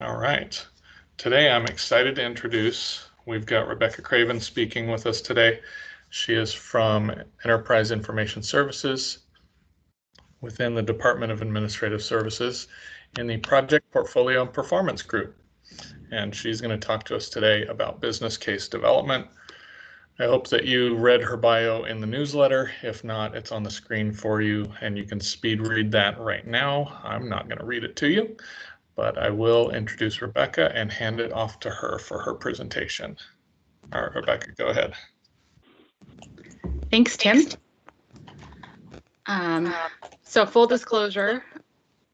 All right. Today I'm excited to introduce, we've got Rebecca Craven speaking with us today. She is from Enterprise Information Services within the Department of Administrative Services in the Project Portfolio and Performance Group. And she's going to talk to us today about business case development. I hope that you read her bio in the newsletter. If not, it's on the screen for you and you can speed read that right now. I'm not going to read it to you, but I will introduce Rebecca and hand it off to her for her presentation. All right, Rebecca, go ahead. Thanks, Tim. So full disclosure,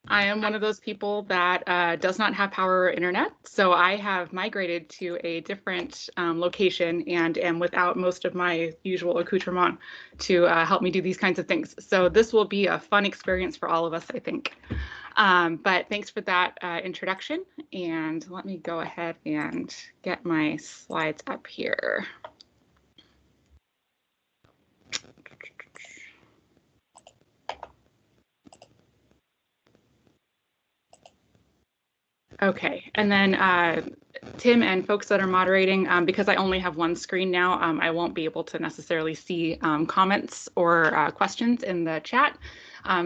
I am one of those people that does not have power or internet. So I have migrated to a different location and am without most of my usual accoutrement to help me do these kinds of things. So this will be a fun experience for all of us, I think. But thanks for that introduction. And let me go ahead and get my slides up here. Okay, and then Tim and folks that are moderating, because I only have one screen now, I won't be able to necessarily see comments or questions in the chat.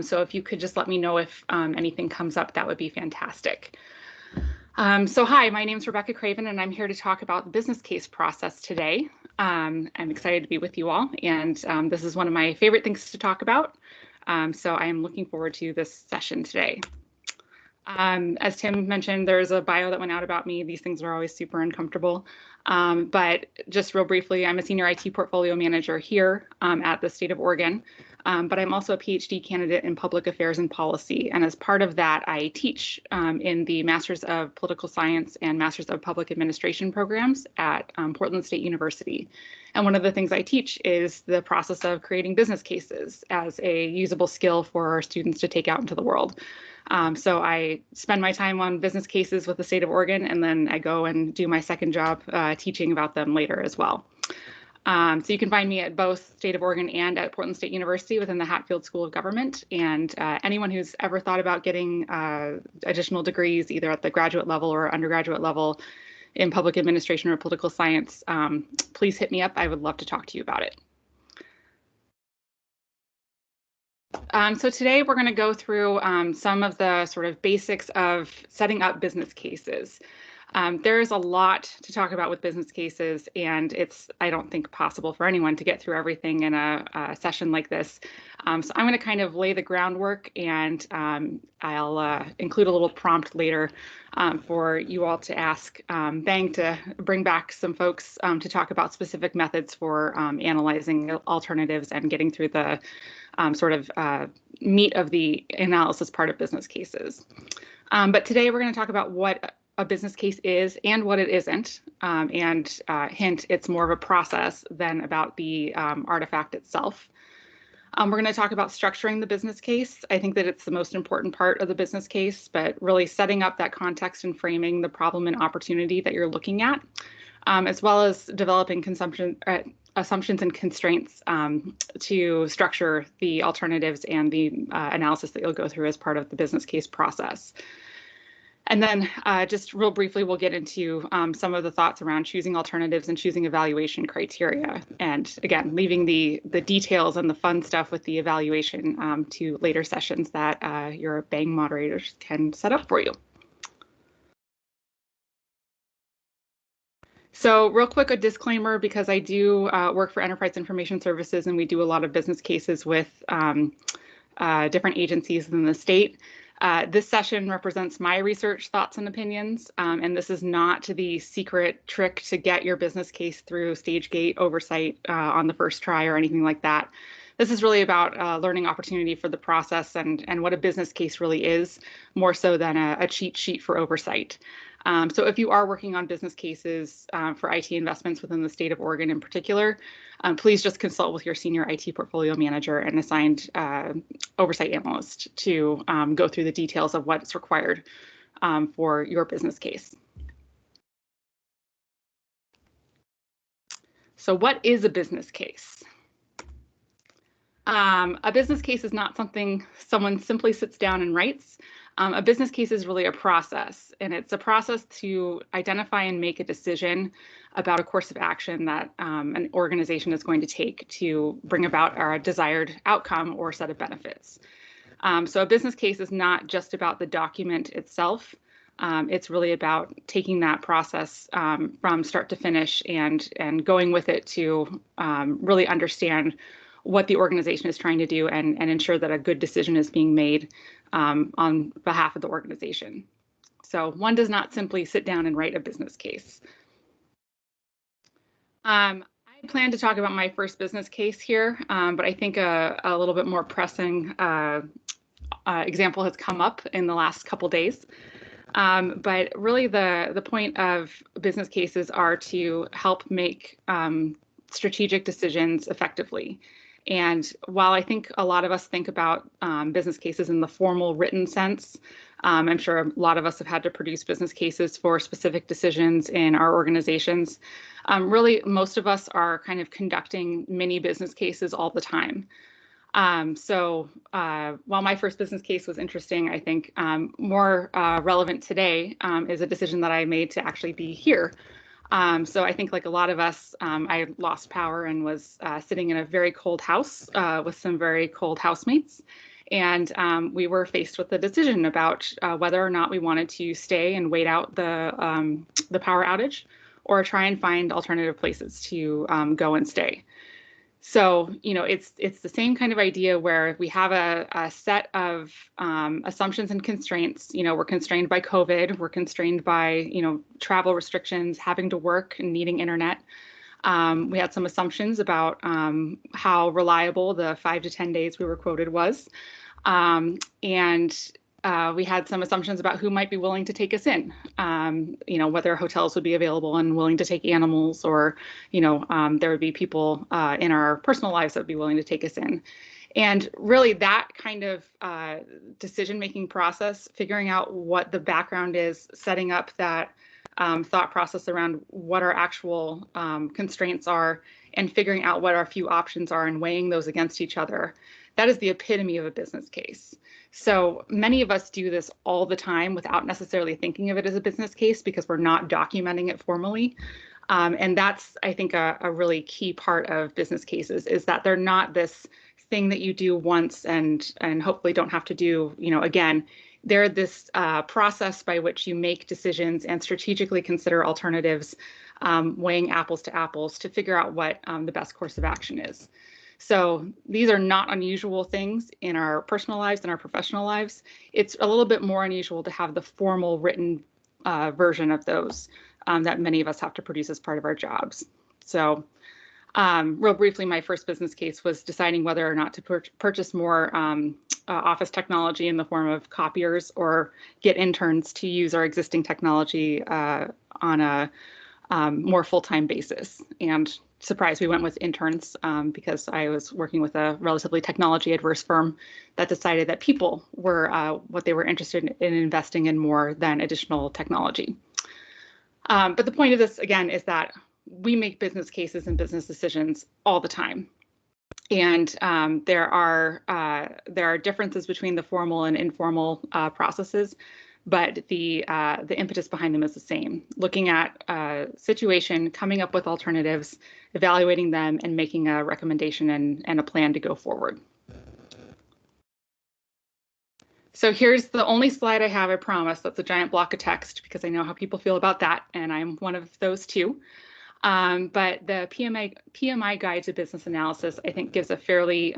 So if you could just let me know if anything comes up, that would be fantastic. So hi, my name is Rebecca Craven, and I'm here to talk about the business case process today. I'm excited to be with you all, and this is one of my favorite things to talk about. So I am looking forward to this session today. As Tim mentioned, there's a bio that went out about me. These things are always super uncomfortable. But just real briefly, I'm a senior IT portfolio manager here at the state of Oregon. But I'm also a PhD candidate in public affairs and policy. And as part of that, I teach in the Masters of Political Science and Masters of Public Administration programs at Portland State University. And one of the things I teach is the process of creating business cases as a usable skill for our students to take out into the world. So I spend my time on business cases with the state of Oregon, and then I go and do my second job teaching about them later as well. So you can find me at both State of Oregon and at Portland State University within the Hatfield School of Government. And anyone who's ever thought about getting additional degrees, either at the graduate level or undergraduate level in public administration or political science, please hit me up. I would love to talk to you about it. So today we're going to go through some of the sort of basics of setting up business cases. There's a lot to talk about with business cases, and it's, I don't think, possible for anyone to get through everything in a session like this. So I'm going to kind of lay the groundwork, and I'll include a little prompt later for you all to ask Bang to bring back some folks to talk about specific methods for analyzing alternatives and getting through the sort of meat of the analysis part of business cases. But today we're going to talk about what a business case is and what it isn't. And hint, it's more of a process than about the artifact itself. We're going to talk about structuring the business case. I think that it's the most important part of the business case, but really setting up that context and framing the problem and opportunity that you're looking at, as well as developing assumptions and constraints to structure the alternatives and the analysis that you'll go through as part of the business case process. And then just real briefly, we'll get into some of the thoughts around choosing alternatives and choosing evaluation criteria. And again, leaving the details and the fun stuff with the evaluation to later sessions that your Bang moderators can set up for you. So real quick, a disclaimer, because I do work for Enterprise Information Services and we do a lot of business cases with different agencies in the state. This session represents my research, thoughts, and opinions, and this is not the secret trick to get your business case through stage gate oversight on the first try or anything like that. This is really about learning opportunity for the process and what a business case really is, more so than a cheat sheet for oversight. So if you are working on business cases for IT investments within the state of Oregon in particular, please just consult with your senior IT portfolio manager and assigned oversight analyst to go through the details of what's required for your business case. So what is a business case? A business case is not something someone simply sits down and writes. A business case is really a process, and it's a process to identify and make a decision about a course of action that an organization is going to take to bring about our desired outcome or set of benefits. So a business case is not just about the document itself. It's really about taking that process from start to finish and going with it to really understand what the organization is trying to do and ensure that a good decision is being made on behalf of the organization. So one does not simply sit down and write a business case. I plan to talk about my first business case here, but I think a little bit more pressing example has come up in the last couple days. But really the point of business cases are to help make strategic decisions effectively. And while I think a lot of us think about business cases in the formal written sense, I'm sure a lot of us have had to produce business cases for specific decisions in our organizations. Really, most of us are kind of conducting mini business cases all the time. So while my first business case was interesting, I think more relevant today is a decision that I made to actually be here. So I think like a lot of us, I lost power and was sitting in a very cold house with some very cold housemates. And we were faced with the decision about whether or not we wanted to stay and wait out the power outage or try and find alternative places to go and stay. So, you know, it's the same kind of idea where we have a set of assumptions and constraints. You know, we're constrained by COVID, we're constrained by, you know, travel restrictions, having to work and needing internet. We had some assumptions about how reliable the 5 to 10 days we were quoted was. We had some assumptions about who might be willing to take us in, you know, whether hotels would be available and willing to take animals, or, you know, there would be people in our personal lives that would be willing to take us in. And really that kind of decision-making process, figuring out what the background is, setting up that thought process around what our actual constraints are, and figuring out what our few options are and weighing those against each other, that is the epitome of a business case. So many of us do this all the time without necessarily thinking of it as a business case because we're not documenting it formally. And that's, I think, a really key part of business cases, is that they're not this thing that you do once and hopefully don't have to do, you know, again. They're this process by which you make decisions and strategically consider alternatives, weighing apples to apples to figure out what the best course of action is. So these are not unusual things in our personal lives and our professional lives. It's a little bit more unusual to have the formal written version of those that many of us have to produce as part of our jobs. So real briefly, my first business case was deciding whether or not to purchase more office technology in the form of copiers or get interns to use our existing technology on a more full-time basis. And surprise, we went with interns because I was working with a relatively technology-adverse firm that decided that people were what they were interested in investing in more than additional technology. But the point of this, again, is that we make business cases and business decisions all the time. And there are differences between the formal and informal processes, but the impetus behind them is the same. Looking at a situation, coming up with alternatives, evaluating them, and making a recommendation and a plan to go forward. So here's the only slide I have, I promise. That's a giant block of text because I know how people feel about that, and I'm one of those too. But the PMI Guide to Business Analysis, I think, gives a fairly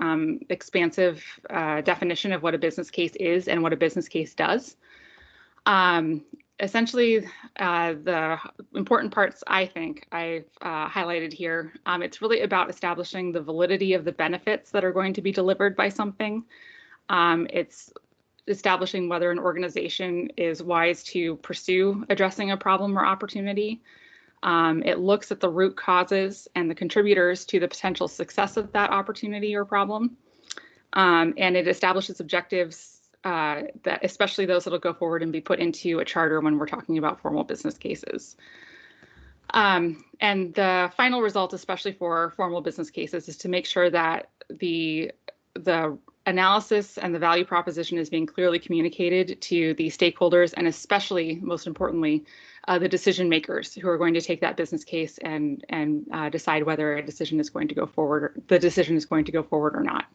expansive definition of what a business case is and what a business case does. Essentially, the important parts, I think, I've highlighted here. It's really about establishing the validity of the benefits that are going to be delivered by something. It's establishing whether an organization is wise to pursue addressing a problem or opportunity. It looks at the root causes and the contributors to the potential success of that opportunity or problem. And it establishes objectives, that especially those that will go forward and be put into a charter when we're talking about formal business cases. And the final result, especially for formal business cases, is to make sure that the analysis and the value proposition is being clearly communicated to the stakeholders, and especially, most importantly, the decision makers who are going to take that business case and decide whether a decision is going to go forward, or the decision is going to go forward or not.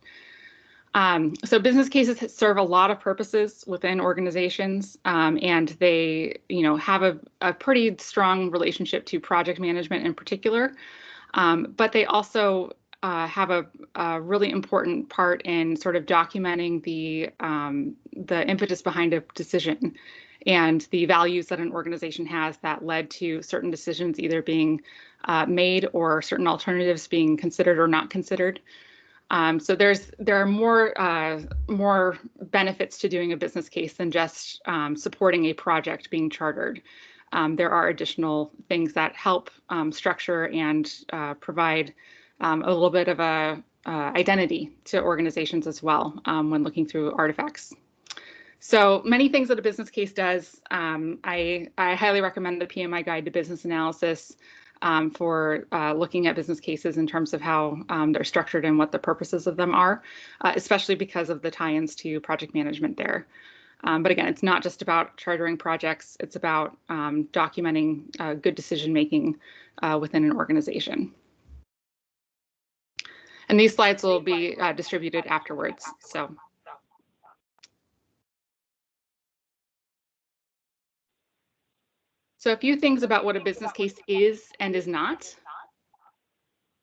So business cases serve a lot of purposes within organizations, and they, have a pretty strong relationship to project management in particular. But they also have a really important part in sort of documenting the impetus behind a decision and the values that an organization has that led to certain decisions either being made or certain alternatives being considered or not considered. So there are more benefits to doing a business case than just supporting a project being chartered. There are additional things that help structure and provide a little bit of a identity to organizations as well when looking through artifacts. So many things that a business case does. I highly recommend the PMI Guide to Business Analysis for looking at business cases in terms of how they're structured and what the purposes of them are, especially because of the tie-ins to project management there. But again, it's not just about chartering projects, it's about documenting good decision-making within an organization. And these slides will be distributed afterwards. So a few things about what a business case is and is not.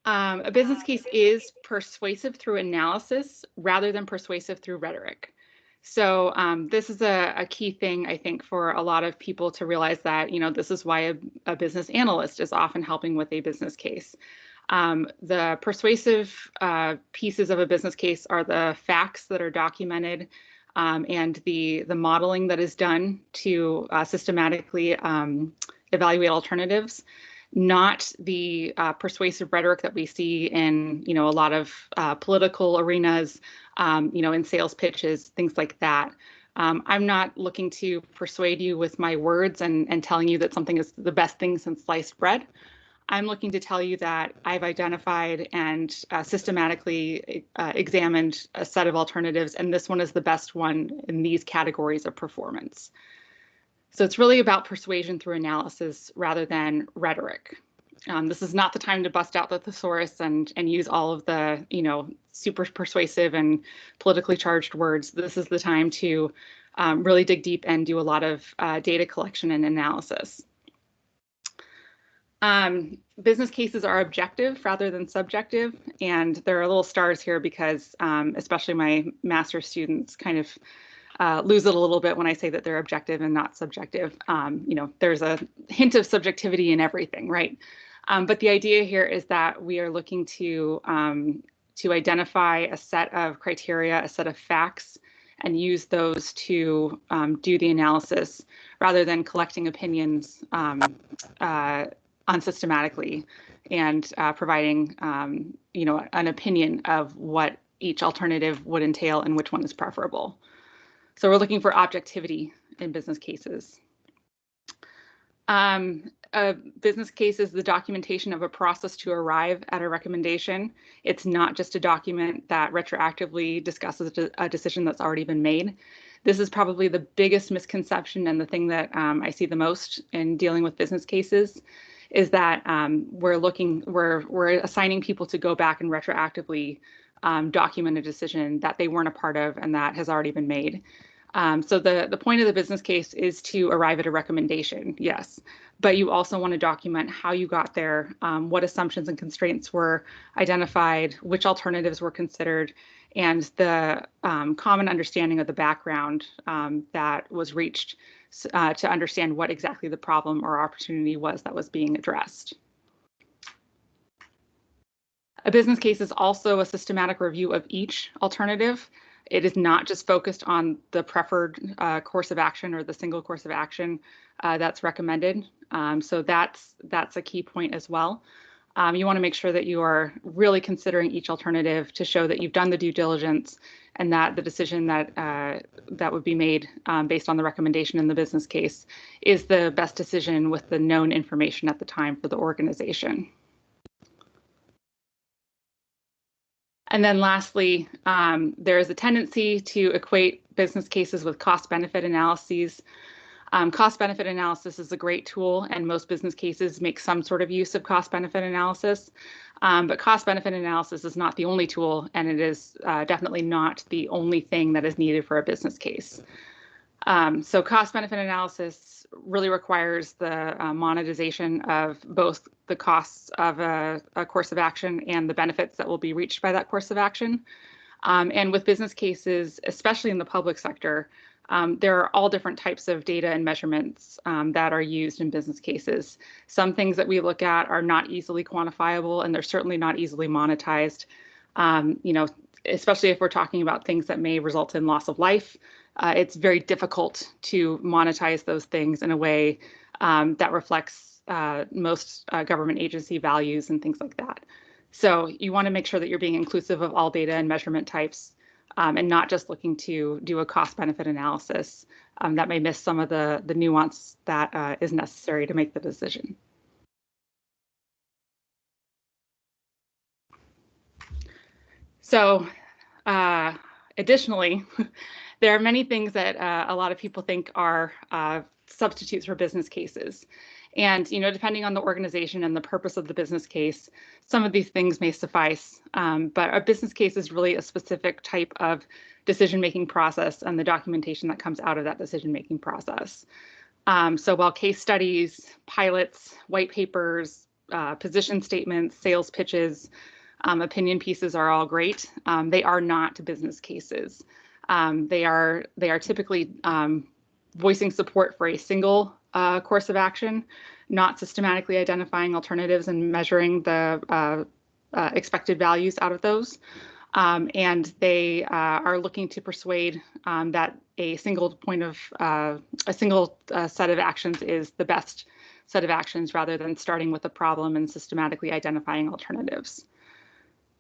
A business case is persuasive through analysis rather than persuasive through rhetoric. So this is a key thing, I think, for a lot of people to realize that, this is why a business analyst is often helping with a business case. The persuasive pieces of a business case are the facts that are documented and the modeling that is done to systematically evaluate alternatives, not the persuasive rhetoric that we see in, a lot of political arenas, in sales pitches, things like that. I'm not looking to persuade you with my words and telling you that something is the best thing since sliced bread. I'm looking to tell you that I've identified and systematically examined a set of alternatives, and this one is the best one in these categories of performance. So it's really about persuasion through analysis rather than rhetoric. This is not the time to bust out the thesaurus and use all of the, super persuasive and politically charged words. This is the time to really dig deep and do a lot of data collection and analysis. Business cases are objective rather than subjective, and there are little stars here because especially my master's students kind of lose it a little bit when I say that they're objective and not subjective. There's a hint of subjectivity in everything, right? But the idea here is that we are looking to identify a set of criteria, a set of facts, and use those to do the analysis rather than collecting opinions unsystematically and providing, an opinion of what each alternative would entail and which one is preferable. So we're looking for objectivity in business cases. A business case is the documentation of a process to arrive at a recommendation. It's not just a document that retroactively discusses a decision that's already been made. This is probably the biggest misconception and the thing that I see the most in dealing with business cases is that we're assigning people to go back and retroactively document a decision that they weren't a part of and that has already been made. So the point of the business case is to arrive at a recommendation, yes, but you also want to document how you got there, what assumptions and constraints were identified, which alternatives were considered, and the common understanding of the background that was reached to understand what exactly the problem or opportunity was that was being addressed. A business case is also a systematic review of each alternative. It is not just focused on the preferred course of action or the single course of action that's recommended. So that's a key point as well. You want to make sure that you are really considering each alternative to show that you've done the due diligence and that the decision that would be made based on the recommendation in the business case is the best decision with the known information at the time for the organization. And then lastly, there is a tendency to equate business cases with cost-benefit analyses. Cost-benefit analysis is a great tool, and most business cases make some sort of use of cost-benefit analysis. But cost-benefit analysis is not the only tool, and it is definitely not the only thing that is needed for a business case. So cost-benefit analysis really requires the monetization of both the costs of a course of action and the benefits that will be reached by that course of action. And with business cases, especially in the public sector, there are all different types of data and measurements that are used in business cases. Some things that we look at are not easily quantifiable, and they're certainly not easily monetized. Especially if we're talking about things that may result in loss of life, it's very difficult to monetize those things in a way that reflects most government agency values and things like that. So you want to make sure that you're being inclusive of all data and measurement types, and not just looking to do a cost-benefit analysis that may miss some of the nuance that is necessary to make the decision. So additionally, there are many things that a lot of people think are substitutes for business cases. And, depending on the organization and the purpose of the business case, some of these things may suffice. But a business case is really a specific type of decision-making process and the documentation that comes out of that decision-making process. So while case studies, pilots, white papers, position statements, sales pitches, opinion pieces are all great, they are not business cases. They are typically voicing support for a single course of action, not systematically identifying alternatives and measuring the expected values out of those. And they are looking to persuade that a single set of actions is the best set of actions rather than starting with a problem and systematically identifying alternatives.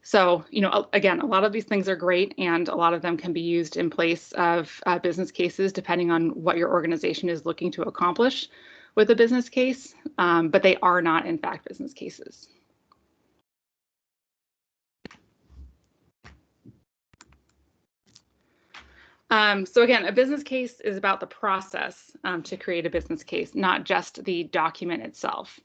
So, again, a lot of these things are great, and a lot of them can be used in place of business cases, depending on what your organization is looking to accomplish with a business case, but they are not, in fact, business cases. So again, a business case is about the process to create a business case, not just the document itself.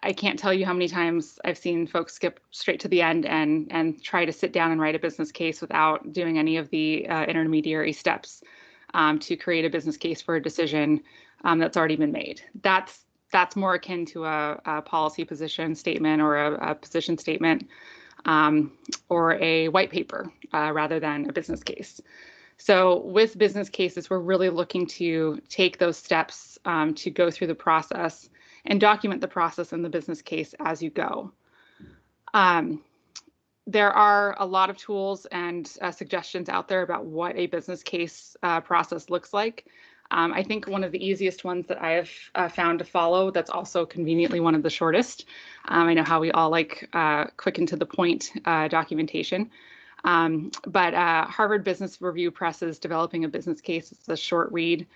I can't tell you how many times I've seen folks skip straight to the end and try to sit down and write a business case without doing any of the intermediary steps to create a business case for a decision that's already been made. That's more akin to a policy position statement or a position statement or a white paper rather than a business case. So with business cases, we're really looking to take those steps to go through the process and document the process in the business case as you go. There are a lot of tools and suggestions out there about what a business case process looks like. I think one of the easiest ones that I have found to follow, that's also conveniently one of the shortest. I know how we all like quick and to the point documentation. But Harvard Business Review Press is developing a business case. It's a short read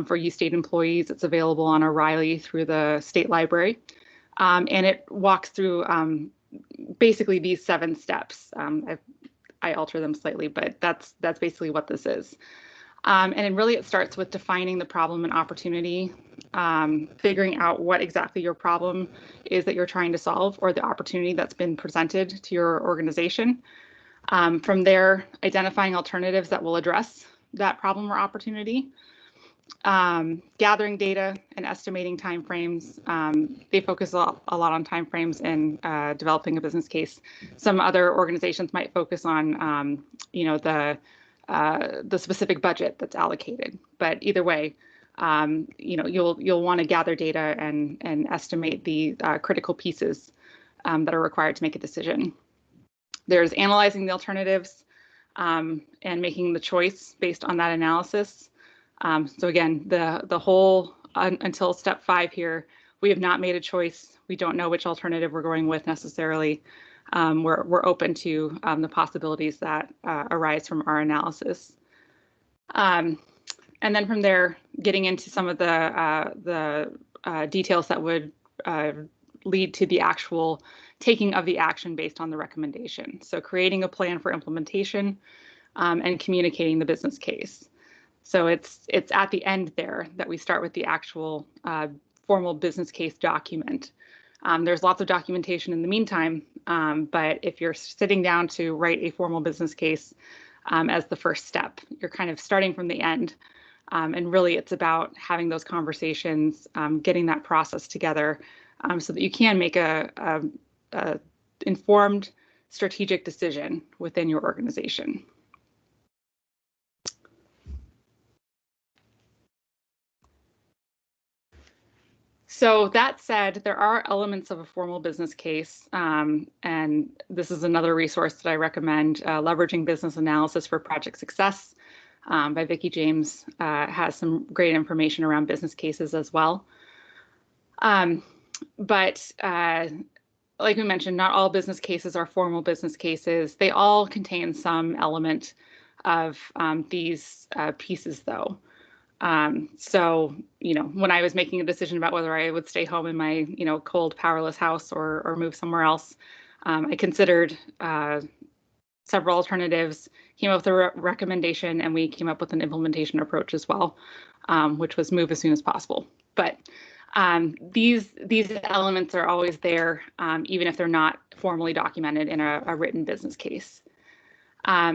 for U state employees. It's available on O'Reilly through the state library. And it walks through basically these 7 steps. I alter them slightly, but that's basically what this is. And really it starts with defining the problem and opportunity, figuring out what exactly your problem is that you're trying to solve or the opportunity that's been presented to your organization. From there, identifying alternatives that will address that problem or opportunity, gathering data and estimating timeframes. They focus a lot on timeframes in developing a business case. Some other organizations might focus on, the specific budget that's allocated. But either way, you'll want to gather data and estimate the critical pieces that are required to make a decision. There's analyzing the alternatives and making the choice based on that analysis. So again, the whole until step 5 here, we have not made a choice. We don't know which alternative we're going with necessarily. We're open to the possibilities that arise from our analysis. And then from there, getting into some of the details that would lead to the actual taking of the action based on the recommendation. So creating a plan for implementation and communicating the business case. So it's at the end there that we start with the actual formal business case document. There's lots of documentation in the meantime, but if you're sitting down to write a formal business case as the first step, you're kind of starting from the end. And really, it's about having those conversations, getting that process together so that you can make a informed strategic decision within your organization. So that said, there are elements of a formal business case, and this is another resource that I recommend, Leveraging Business Analysis for Project Success by Vicki James, has some great information around business cases as well. But like we mentioned, not all business cases are formal business cases. They all contain some element of these pieces, though. So, when I was making a decision about whether I would stay home in my, cold, powerless house or move somewhere else, I considered several alternatives, came up with a recommendation, and we came up with an implementation approach as well, which was move as soon as possible. But these elements are always there, even if they're not formally documented in a written business case.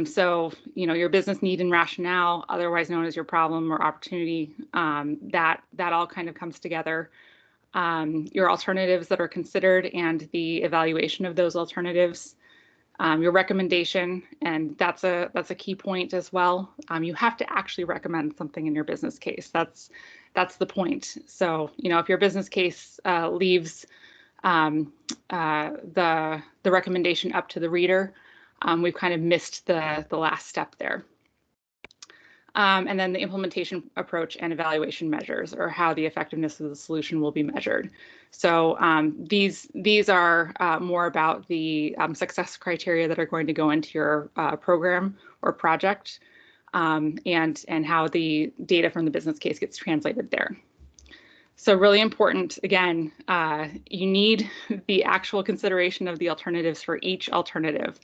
So, your business need and rationale, otherwise known as your problem or opportunity, that all kind of comes together. Your alternatives that are considered and the evaluation of those alternatives, your recommendation, and that's a key point as well. You have to actually recommend something in your business case. That's the point. So, if your business case leaves the recommendation up to the reader, we've kind of missed the last step there. And then the implementation approach and evaluation measures, or how the effectiveness of the solution will be measured. So these are more about the success criteria that are going to go into your program or project, and how the data from the business case gets translated there. So really important, again, you need the actual consideration of the alternatives for each alternative.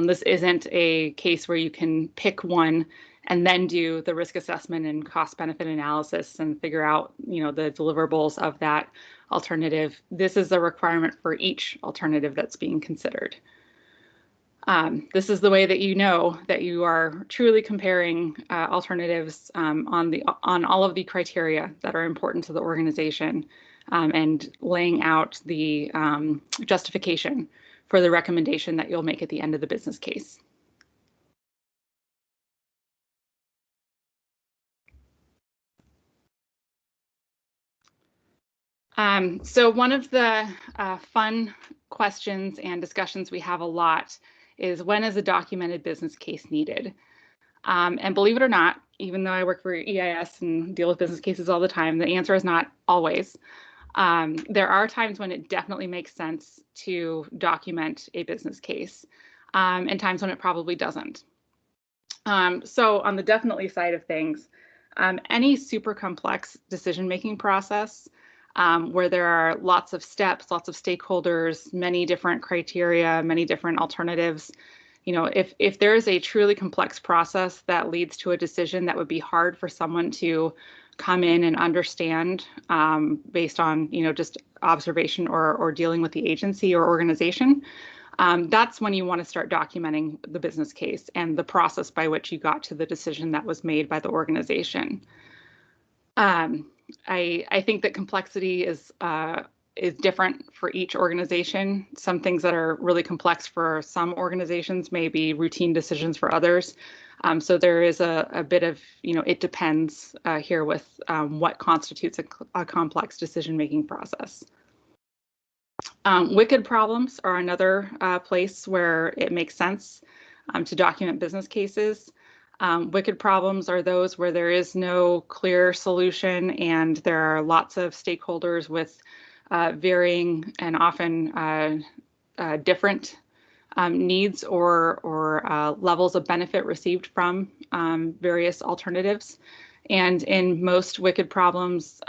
This isn't a case where you can pick one and then do the risk assessment and cost benefit analysis and figure out, the deliverables of that alternative. This is a requirement for each alternative that's being considered. This is the way that you know that you are truly comparing alternatives on all of the criteria that are important to the organization, and laying out the justification for the recommendation that you'll make at the end of the business case. So one of the fun questions and discussions we have a lot is, when is a documented business case needed? And believe it or not, even though I work for EIS and deal with business cases all the time, the answer is not always. There are times when it definitely makes sense to document a business case, and times when it probably doesn't. So on the definitely side of things, any super complex decision-making process where there are lots of steps, lots of stakeholders, many different criteria, many different alternatives, if there is a truly complex process that leads to a decision that would be hard for someone to come in and understand based on, just observation or dealing with the agency or organization, that's when you want to start documenting the business case and the process by which you got to the decision that was made by the organization. I think that complexity is different for each organization. Some things that are really complex for some organizations may be routine decisions for others. So there is a bit of, it depends here with what constitutes a complex decision-making process. Wicked problems are another place where it makes sense to document business cases. Wicked problems are those where there is no clear solution and there are lots of stakeholders with varying and often different needs or levels of benefit received from various alternatives. And in most wicked problems,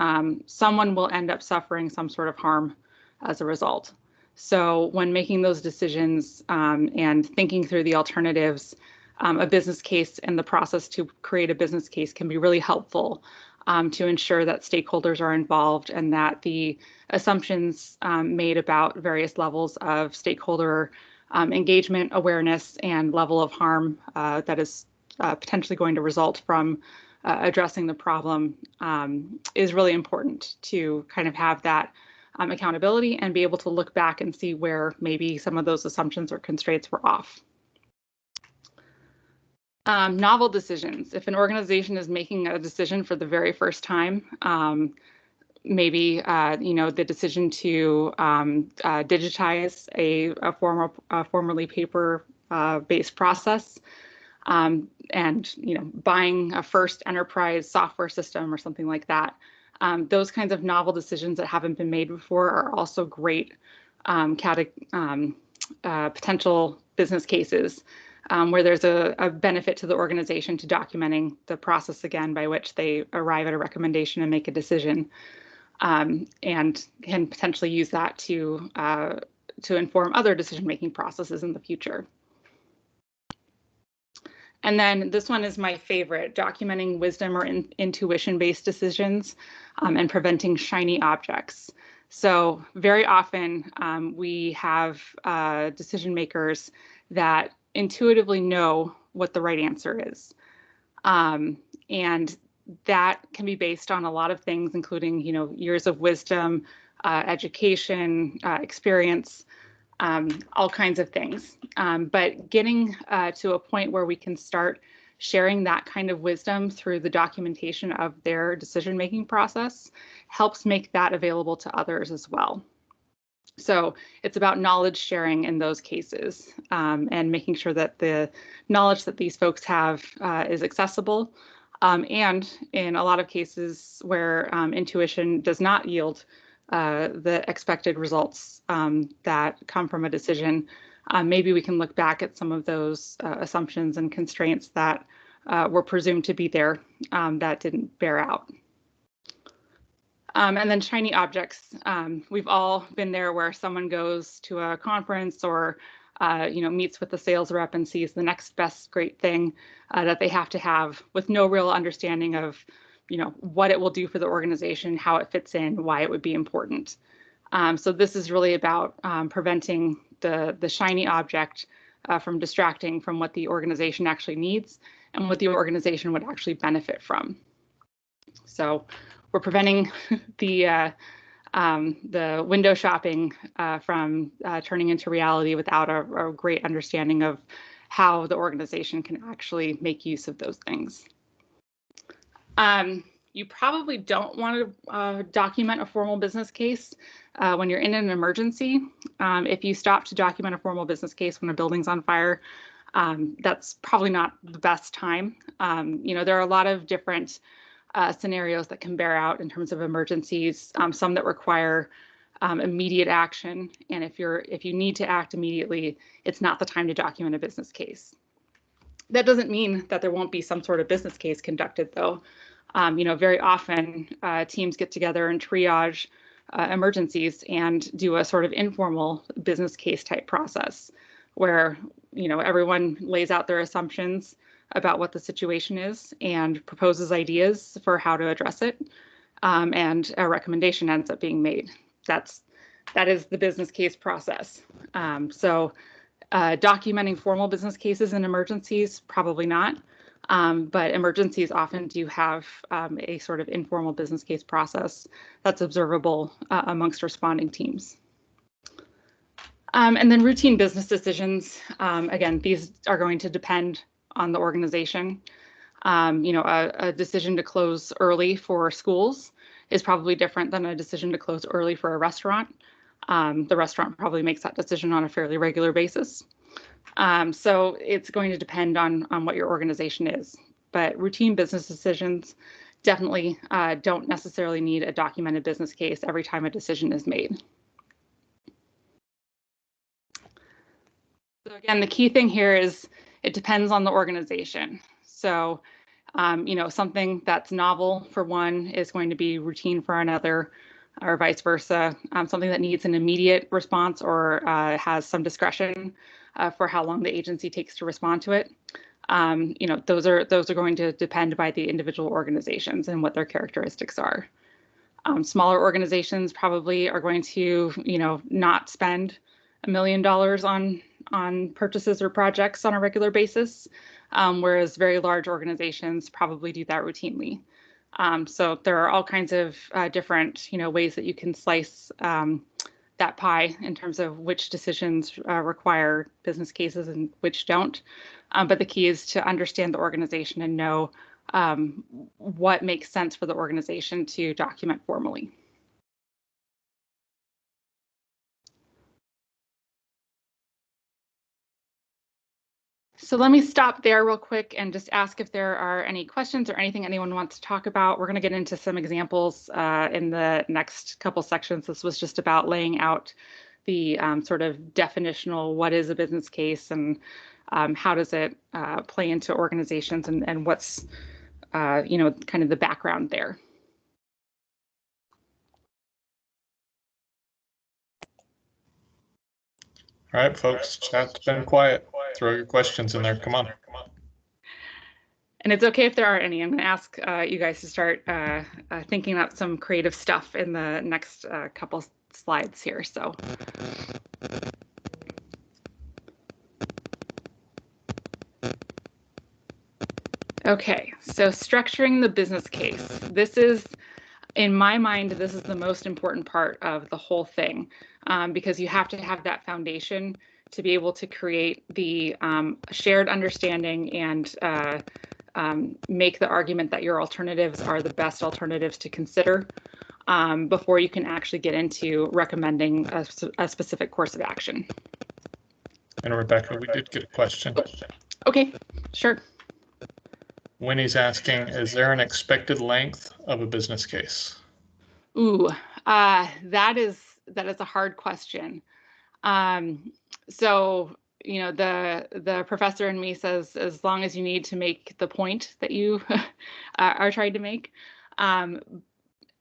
someone will end up suffering some sort of harm as a result. So when making those decisions and thinking through the alternatives, a business case and the process to create a business case can be really helpful to ensure that stakeholders are involved and that the assumptions made about various levels of stakeholder engagement, awareness, and level of harm that is potentially going to result from addressing the problem is really important to kind of have that accountability and be able to look back and see where maybe some of those assumptions or constraints were off. Novel decisions. If an organization is making a decision for the very first time, maybe the decision to digitize a formerly paper-based process, and buying a first enterprise software system or something like that. Those kinds of novel decisions that haven't been made before are also great potential business cases where there's a benefit to the organization to documenting the process again by which they arrive at a recommendation and make a decision, and can potentially use that to inform other decision-making processes in the future. And then this one is my favorite, documenting wisdom or intuition-based decisions and preventing shiny objects. So very often we have decision makers that intuitively know what the right answer is. And that can be based on a lot of things, including years of wisdom, education, experience, all kinds of things. But getting to a point where we can start sharing that kind of wisdom through the documentation of their decision-making process helps make that available to others as well. So it's about knowledge sharing in those cases, and making sure that the knowledge that these folks have is accessible. And in a lot of cases where intuition does not yield the expected results that come from a decision, maybe we can look back at some of those assumptions and constraints that were presumed to be there that didn't bear out. And then shiny objects. We've all been there where someone goes to a conference or meets with the sales rep and sees the next best great thing that they have to have with no real understanding of what it will do for the organization, how it fits in, why it would be important. So this is really about preventing the shiny object from distracting from what the organization actually needs and what the organization would actually benefit from. So we're preventing the window shopping from turning into reality without a great understanding of how the organization can actually make use of those things. You probably don't want to document a formal business case when you're in an emergency. If you stop to document a formal business case when a building's on fire, that's probably not the best time. There are a lot of different scenarios that can bear out in terms of emergencies, some that require immediate action. And if you need to act immediately, it's not the time to document a business case. That doesn't mean that there won't be some sort of business case conducted, though. Very often teams get together and triage emergencies and do a sort of informal business case type process where everyone lays out their assumptions about what the situation is and proposes ideas for how to address it, and a recommendation ends up being made. That is the business case process. So documenting formal business cases in emergencies, probably not, but emergencies often do have a sort of informal business case process that's observable amongst responding teams. And then routine business decisions, again, these are going to depend on the organization. A decision to close early for schools is probably different than a decision to close early for a restaurant. The restaurant probably makes that decision on a fairly regular basis. So it's going to depend on what your organization is. But routine business decisions definitely don't necessarily need a documented business case every time a decision is made. So again, the key thing here is it depends on the organization. So, something that's novel for one is going to be routine for another. or vice versa, something that needs an immediate response or has some discretion for how long the agency takes to respond to it. Those are going to depend by the individual organizations and what their characteristics are. Smaller organizations probably are going to, not spend $1 million on purchases or projects on a regular basis, whereas very large organizations probably do that routinely. So there are all kinds of different, ways that you can slice that pie in terms of which decisions require business cases and which don't. But the key is to understand the organization and know what makes sense for the organization to document formally. So let me stop there real quick and just ask if there are any questions or anything anyone wants to talk about. We're going to get into some examples in the next couple sections. This was just about laying out the sort of definitional, what is a business case and how does it play into organizations and what's, kind of the background there. All right, folks, chat's been quiet. Throw your questions in there. Come on. And it's okay if there are any. I'm going to ask you guys to start thinking about some creative stuff in the next couple slides here. So. Okay, so structuring the business case. This is, in my mind, this is the most important part of the whole thing because you have to have that foundation to be able to create the shared understanding and make the argument that your alternatives are the best alternatives to consider before you can actually get into recommending a specific course of action. And Rebecca, we did get a question. Okay, sure. Winnie's asking, is there an expected length of a business case? Ooh, that is a hard question. So, the professor in me says, as long as you need to make the point that you are trying to make.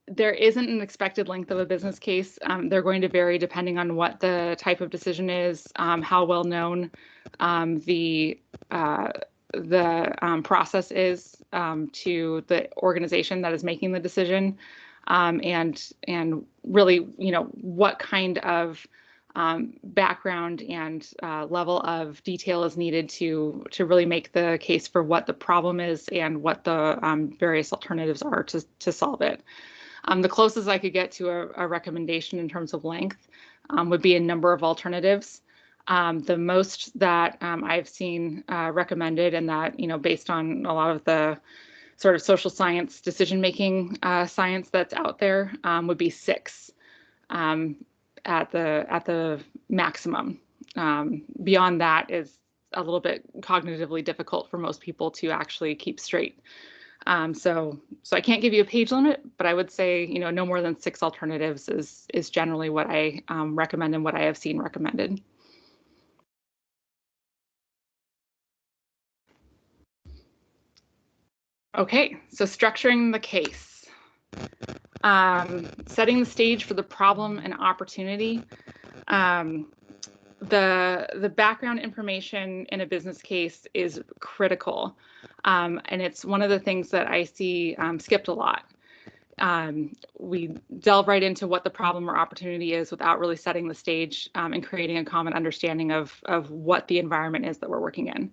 There isn't an expected length of a business case. They're going to vary depending on what the type of decision is, how well known the process is to the organization that is making the decision, and really, what kind of background and level of detail is needed to really make the case for what the problem is and what the various alternatives are to solve it. The closest I could get to a recommendation in terms of length would be a number of alternatives. The most that I've seen recommended, and that, based on a lot of the sort of social science decision-making science that's out there, would be 6 at the maximum. Beyond that is a little bit cognitively difficult for most people to actually keep straight. So I can't give you a page limit, but I would say, no more than 6 alternatives is generally what I recommend and what I have seen recommended. Okay, so structuring the case. Setting the stage for the problem and opportunity. The background information in a business case is critical, and it's one of the things that I see skipped a lot. We delve right into what the problem or opportunity is without really setting the stage and creating a common understanding of what the environment is that we're working in.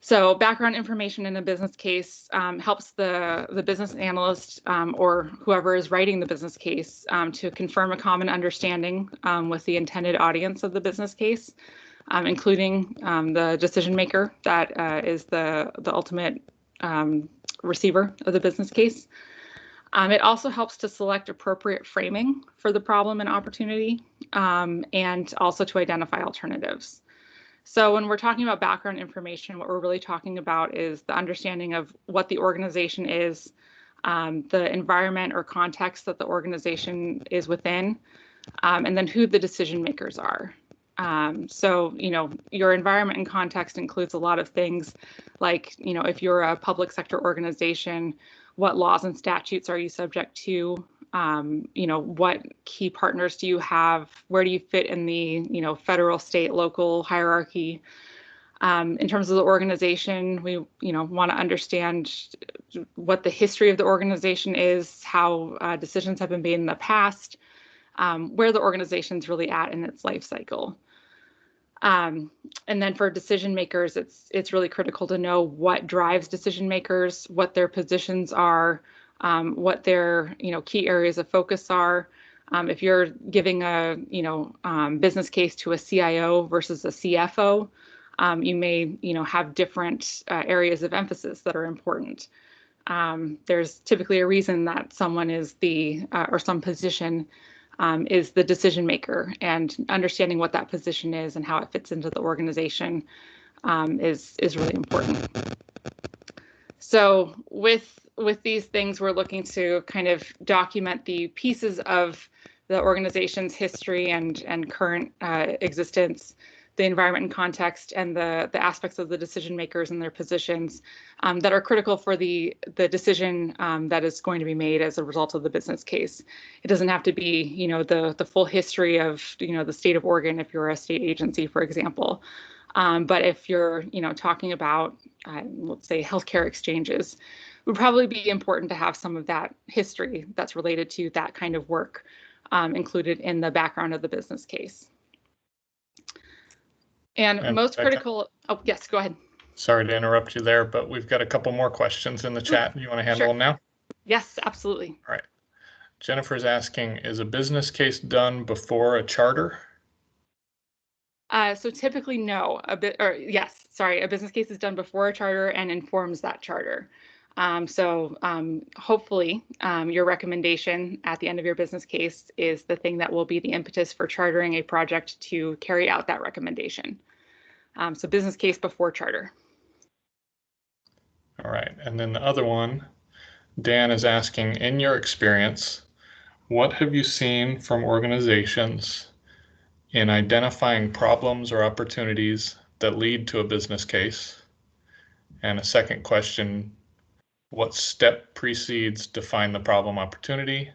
So background information in a business case helps the business analyst or whoever is writing the business case to confirm a common understanding with the intended audience of the business case, including the decision maker that is the ultimate receiver of the business case. It also helps to select appropriate framing for the problem and opportunity, and also to identify alternatives. So when we're talking about background information, what we're really talking about is the understanding of what the organization is, the environment or context that the organization is within, and then who the decision makers are. So, your environment and context includes a lot of things like, if you're a public sector organization, what laws and statutes are you subject to? what key partners do you have? Where do you fit in the, federal, state, local hierarchy? In terms of the organization, we, want to understand what the history of the organization is, how decisions have been made in the past, where the organization's really at in its life cycle. And then for decision makers, it's really critical to know what drives decision makers, what their positions are, what their key areas of focus are. If you're giving a business case to a CIO versus a CFO, you may have different areas of emphasis that are important. There's typically a reason that someone is or some position is the decision maker, and understanding what that position is and how it fits into the organization is really important. So with these things, we're looking to kind of document the pieces of the organization's history and current existence, the environment and context, and the aspects of the decision makers and their positions that are critical for the decision that is going to be made as a result of the business case. It doesn't have to be, the full history of, the state of Oregon if you're a state agency, for example. But if you're, talking about, let's say, healthcare exchanges, it would probably be important to have some of that history that's related to that kind of work included in the background of the business case. And most critical, oh, yes, go ahead. Sorry to interrupt you there, but we've got a couple more questions in the chat. You want to handle them now? Yes, absolutely. All right. Jennifer's asking, is a business case done before a charter? So typically, no. A business case is done before a charter and informs that charter. Hopefully your recommendation at the end of your business case is the thing that will be the impetus for chartering a project to carry out that recommendation. So business case before charter. All right. And then the other one, Dan is asking, in your experience, what have you seen from organizations in identifying problems or opportunities that lead to a business case? And a second question, what step precedes define the problem opportunity?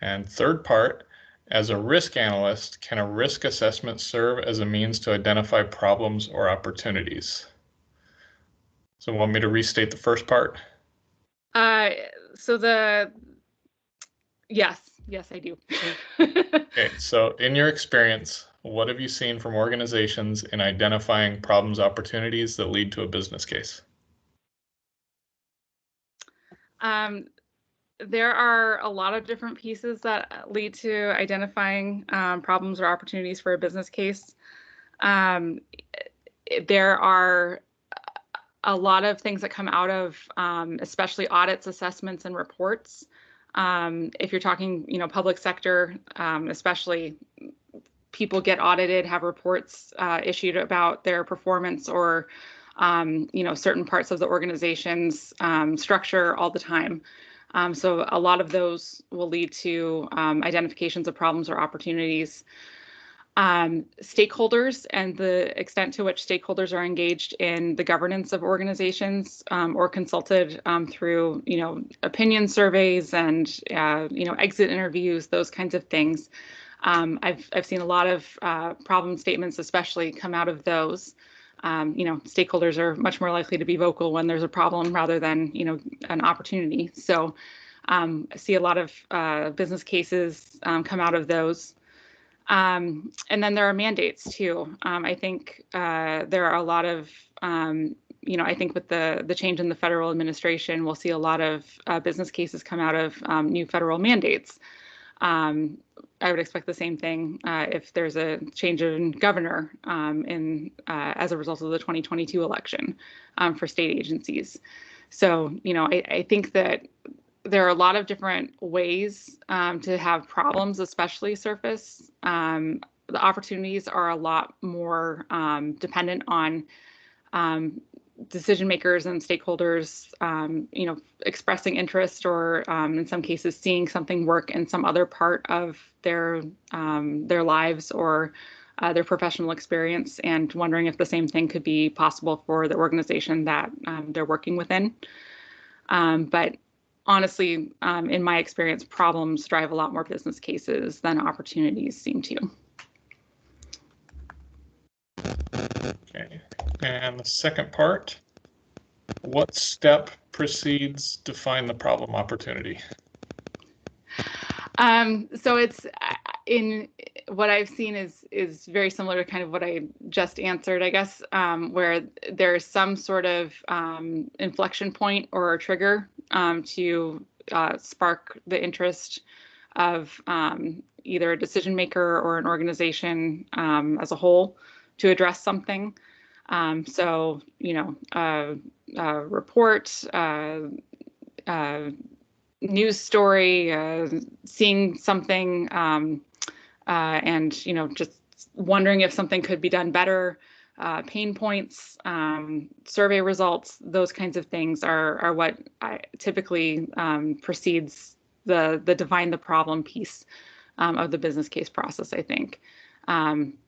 And third part, as a risk analyst, can a risk assessment serve as a means to identify problems or opportunities? So want me to restate the first part? Yes, I do. Okay, so in your experience, what have you seen from organizations in identifying problems, opportunities that lead to a business case? There are a lot of different pieces that lead to identifying problems or opportunities for a business case. There are a lot of things that come out of especially audits, assessments, and reports. If you're talking, public sector, especially, people get audited, have reports issued about their performance or, certain parts of the organization's structure all the time. So a lot of those will lead to identifications of problems or opportunities. Stakeholders and the extent to which stakeholders are engaged in the governance of organizations or consulted through, opinion surveys and, exit interviews, those kinds of things. I've seen a lot of problem statements, especially, come out of those. Stakeholders are much more likely to be vocal when there's a problem rather than, an opportunity. So I see a lot of business cases come out of those. And then there are mandates too. I think there are a lot of, I think with the change in the federal administration, we'll see a lot of business cases come out of new federal mandates. I would expect the same thing if there's a change in governor as a result of the 2022 election for state agencies. So, I think that there are a lot of different ways to have problems, especially surface. The opportunities are a lot more dependent on decision makers and stakeholders, expressing interest or in some cases seeing something work in some other part of their lives or their professional experience and wondering if the same thing could be possible for the organization that they're working within. But honestly, in my experience, problems drive a lot more business cases than opportunities seem to. Okay. And the second part, what step precedes define the problem opportunity? So it's in what I've seen is very similar to kind of what I just answered, I guess, where there's some sort of inflection point or trigger to spark the interest of either a decision maker or an organization as a whole to address something. So, a report, news story, seeing something, and just wondering if something could be done better, pain points, survey results, those kinds of things are what typically precedes the define the problem piece of the business case process, I think.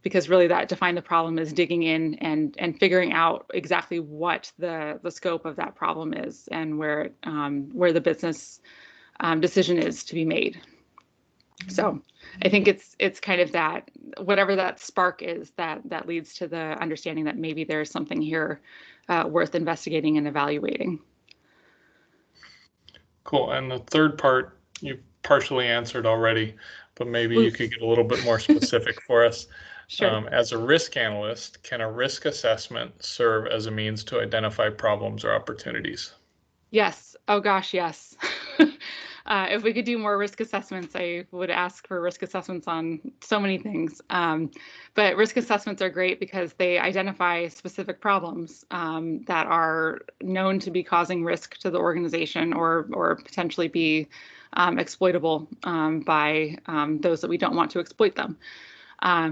Because really that define the problem is digging in and figuring out exactly what the scope of that problem is and where the business decision is to be made. So I think it's kind of that, whatever that spark is that leads to the understanding that maybe there's something here worth investigating and evaluating. Cool. And the third part you partially answered already, but maybe you could get a little bit more specific for us. Sure. As a risk analyst, can a risk assessment serve as a means to identify problems or opportunities? Yes. Oh gosh, yes. If we could do more risk assessments, I would ask for risk assessments on so many things. But risk assessments are great because they identify specific problems that are known to be causing risk to the organization or potentially be exploitable by those that we don't want to exploit them.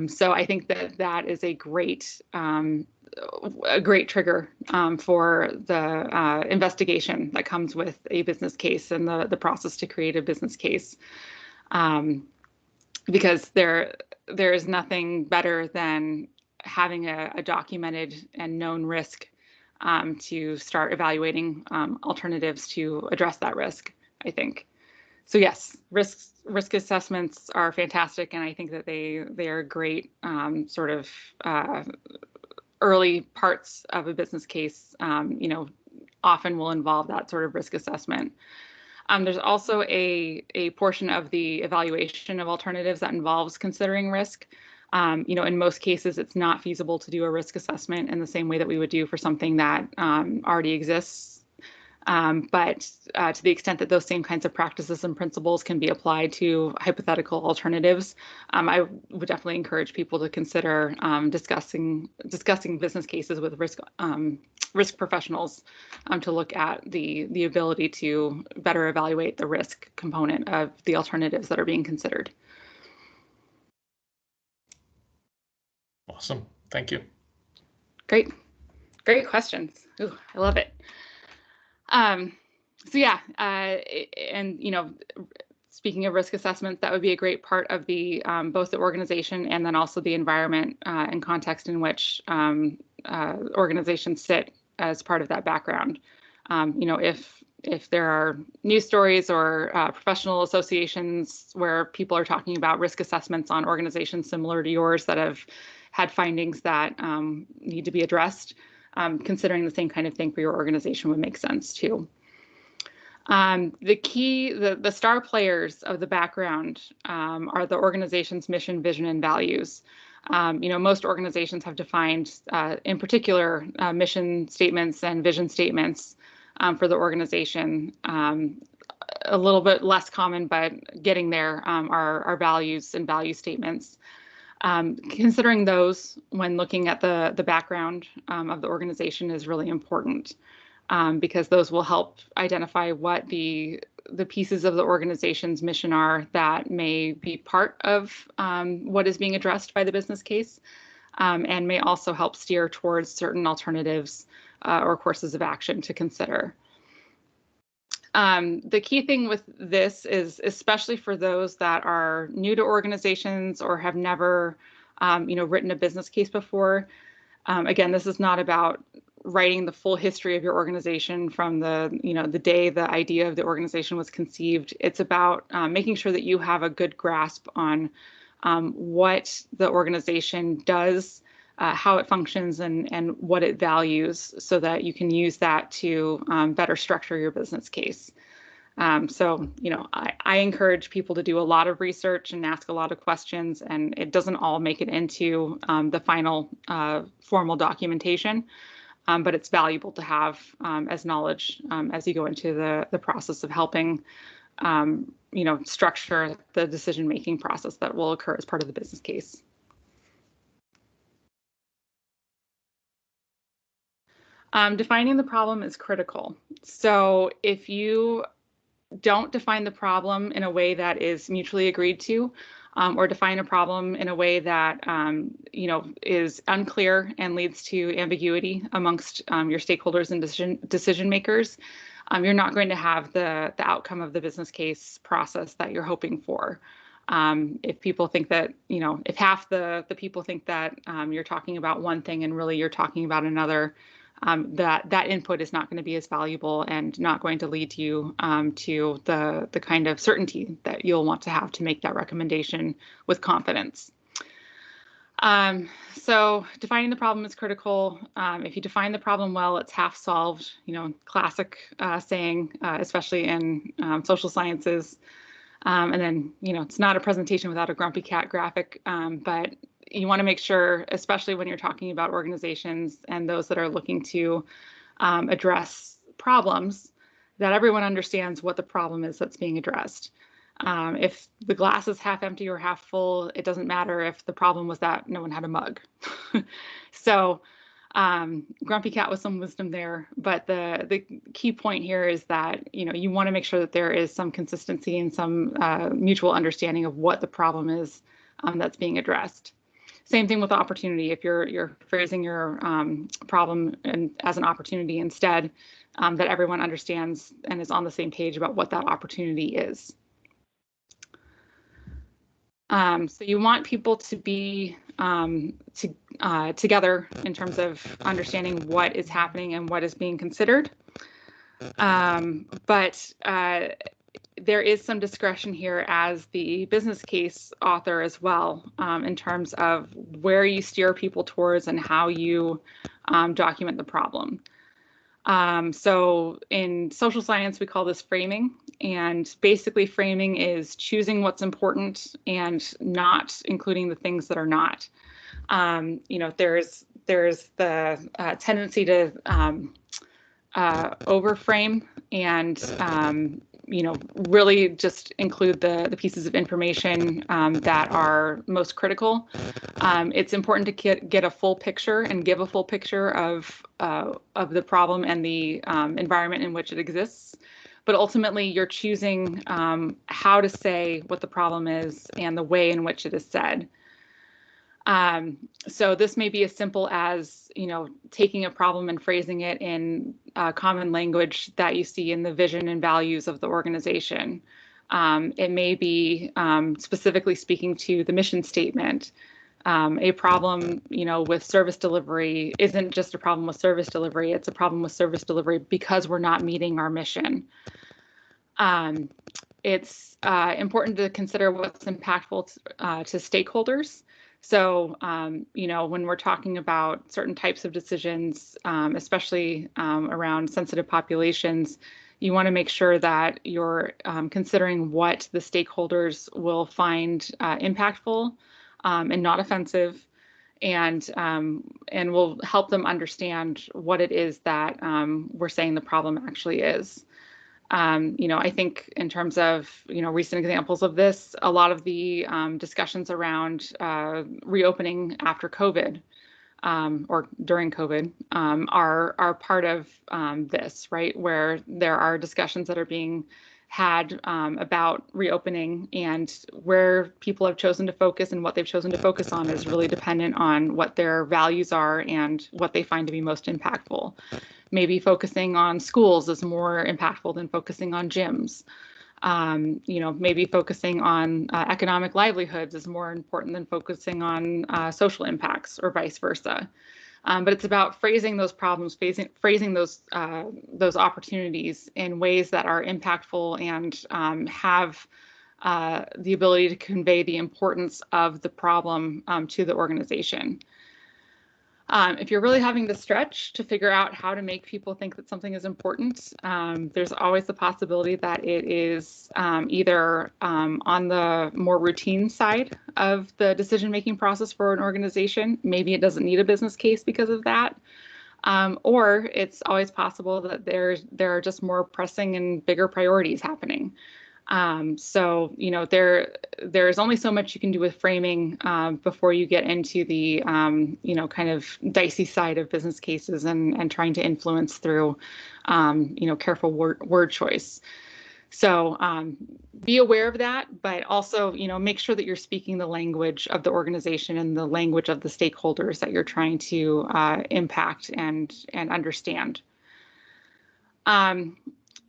So I think that is a great trigger for the investigation that comes with a business case and the process to create a business case, because there is nothing better than having a documented and known risk to start evaluating alternatives to address that risk, I think. So yes, risk assessments are fantastic, and I think that they are great sort of early parts of a business case. Often will involve that sort of risk assessment. There's also a portion of the evaluation of alternatives that involves considering risk. In most cases, it's not feasible to do a risk assessment in the same way that we would do for something that already exists. But to the extent that those same kinds of practices and principles can be applied to hypothetical alternatives, I would definitely encourage people to consider discussing business cases with risk professionals to look at the ability to better evaluate the risk component of the alternatives that are being considered. Awesome. Thank you. Great questions. Ooh, I love it. So yeah, and speaking of risk assessments, that would be a great part of the both the organization and then also the environment and context in which organizations sit as part of that background. If there are news stories or professional associations where people are talking about risk assessments on organizations similar to yours that have had findings that need to be addressed, considering the same kind of thing for your organization would make sense too. The star players of the background are the organization's mission, vision, and values. Most organizations have defined, in particular, mission statements and vision statements for the organization. A little bit less common, but getting there, are values and value statements. Considering those when looking at the background of the organization is really important, because those will help identify what the pieces of the organization's mission are that may be part of what is being addressed by the business case, and may also help steer towards certain alternatives or courses of action to consider. The key thing with this is, especially for those that are new to organizations or have never, written a business case before. Again, this is not about writing the full history of your organization from the day the idea of the organization was conceived. It's about making sure that you have a good grasp on what the organization does, how it functions, and what it values, so that you can use that to better structure your business case. So, I encourage people to do a lot of research and ask a lot of questions, and it doesn't all make it into the final formal documentation, but it's valuable to have as knowledge as you go into the process of helping, structure the decision-making process that will occur as part of the business case. Defining the problem is critical. So if you don't define the problem in a way that is mutually agreed to, or define a problem in a way that is unclear and leads to ambiguity amongst your stakeholders and decision makers, you're not going to have the outcome of the business case process that you're hoping for. If people think that, if half the people think that you're talking about one thing and really you're talking about another, that input is not going to be as valuable and not going to lead you to the kind of certainty that you'll want to have to make that recommendation with confidence. So defining the problem is critical. If you define the problem well, it's half solved, classic saying, especially in social sciences. And then, it's not a presentation without a grumpy cat graphic, but you want to make sure, especially when you're talking about organizations and those that are looking to address problems, that everyone understands what the problem is that's being addressed. If the glass is half empty or half full, it doesn't matter if the problem was that no one had a mug. So grumpy cat with some wisdom there, but the key point here is that you want to make sure that there is some consistency and some mutual understanding of what the problem is that's being addressed. Same thing with opportunity. If you're phrasing your problem as an opportunity instead, that everyone understands and is on the same page about what that opportunity is. So you want people to be together in terms of understanding what is happening and what is being considered. But there is some discretion here as the business case author as well, in terms of where you steer people towards and how you document the problem. So in social science, we call this framing. And basically framing is choosing what's important and not including the things that are not. There's the tendency to overframe and really just include the pieces of information that are most critical. It's important to get a full picture and give a full picture of the problem and the environment in which it exists. But ultimately, you're choosing how to say what the problem is and the way in which it is said. So this may be as simple as, taking a problem and phrasing it in common language that you see in the vision and values of the organization. It may be specifically speaking to the mission statement. A problem, with service delivery isn't just a problem with service delivery. It's a problem with service delivery because we're not meeting our mission. It's important to consider what's impactful to stakeholders. So, when we're talking about certain types of decisions, especially around sensitive populations, you want to make sure that you're considering what the stakeholders will find impactful and not offensive, and will help them understand what it is that we're saying the problem actually is. I think in terms of, recent examples of this, a lot of the discussions around reopening after COVID or during COVID are part of this, right? Where there are discussions that are being had about reopening, and where people have chosen to focus and what they've chosen to focus on is really dependent on what their values are and what they find to be most impactful. Maybe focusing on schools is more impactful than focusing on gyms. Maybe focusing on economic livelihoods is more important than focusing on social impacts, or vice versa. But it's about phrasing those problems, phrasing those opportunities in ways that are impactful and have the ability to convey the importance of the problem to the organization. If you're really having to stretch to figure out how to make people think that something is important, there's always the possibility that it is either on the more routine side of the decision-making process for an organization. Maybe it doesn't need a business case because of that. Or it's always possible that there are just more pressing and bigger priorities happening. So, there's only so much you can do with framing before you get into the, kind of dicey side of business cases and trying to influence through, careful word choice. So be aware of that, but also, make sure that you're speaking the language of the organization and the language of the stakeholders that you're trying to impact and understand.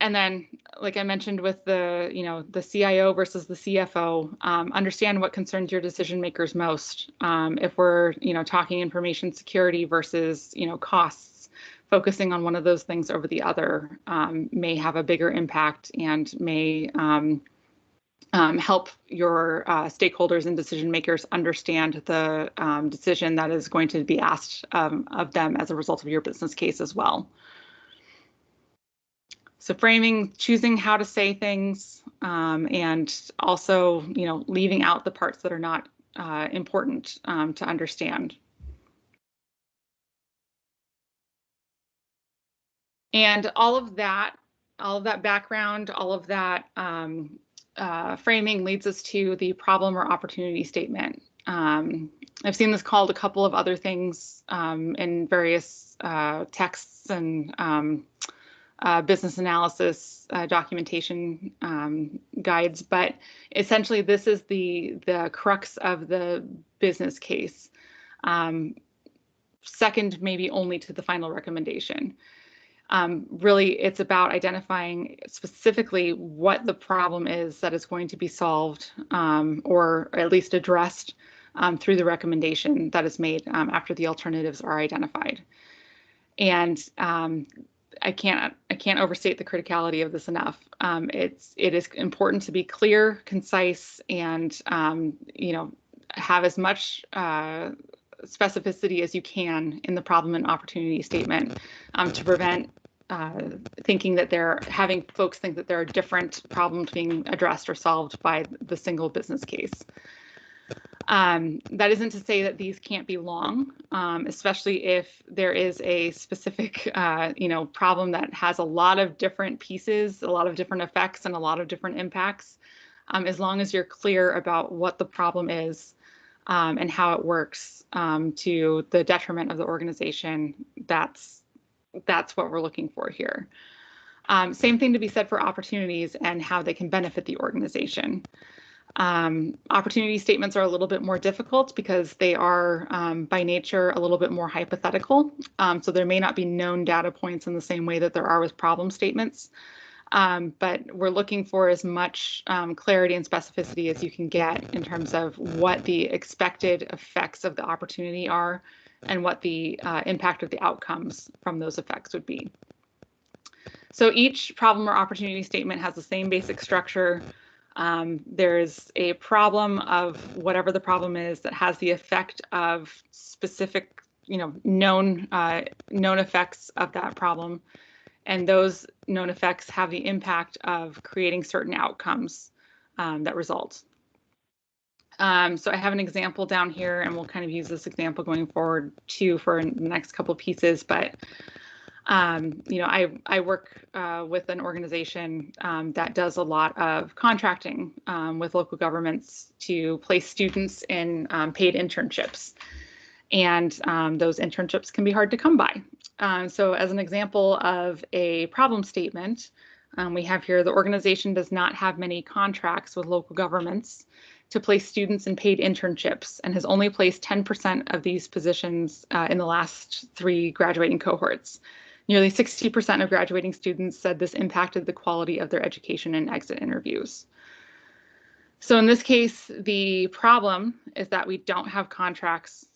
And then, like I mentioned with the CIO versus the CFO, understand what concerns your decision makers most. If we're, talking information security versus, costs, focusing on one of those things over the other may have a bigger impact and may help your stakeholders and decision makers understand the decision that is going to be asked of them as a result of your business case as well. So framing, choosing how to say things, and also, leaving out the parts that are not important to understand. And all of that background, all of that framing leads us to the problem or opportunity statement. I've seen this called a couple of other things in various texts and business analysis documentation guides, but essentially this is the crux of the business case. Second, maybe only to the final recommendation. Really, it's about identifying specifically what the problem is that is going to be solved or at least addressed through the recommendation that is made after the alternatives are identified. And I can't overstate the criticality of this enough. It is important to be clear, concise, and have as much specificity as you can in the problem and opportunity statement to prevent thinking that having folks think that there are different problems being addressed or solved by the single business case. That isn't to say that these can't be long, especially if there is a specific, problem that has a lot of different pieces, a lot of different effects, and a lot of different impacts. As long as you're clear about what the problem is and how it works to the detriment of the organization, that's what we're looking for here. Same thing to be said for opportunities and how they can benefit the organization. Opportunity statements are a little bit more difficult because they are by nature a little bit more hypothetical. So there may not be known data points in the same way that there are with problem statements. But we're looking for as much clarity and specificity as you can get in terms of what the expected effects of the opportunity are and what the impact of the outcomes from those effects would be. So each problem or opportunity statement has the same basic structure. There's a problem of whatever the problem is that has the effect of specific, known effects of that problem. And those known effects have the impact of creating certain outcomes that result. So I have an example down here, and we'll kind of use this example going forward too for the next couple pieces. But I work with an organization that does a lot of contracting with local governments to place students in paid internships. And those internships can be hard to come by. So as an example of a problem statement, we have here the organization does not have many contracts with local governments to place students in paid internships and has only placed 10% of these positions in the last 3 graduating cohorts. Nearly 60% of graduating students said this impacted the quality of their education and exit interviews. So in this case, the problem is that we don't have contracts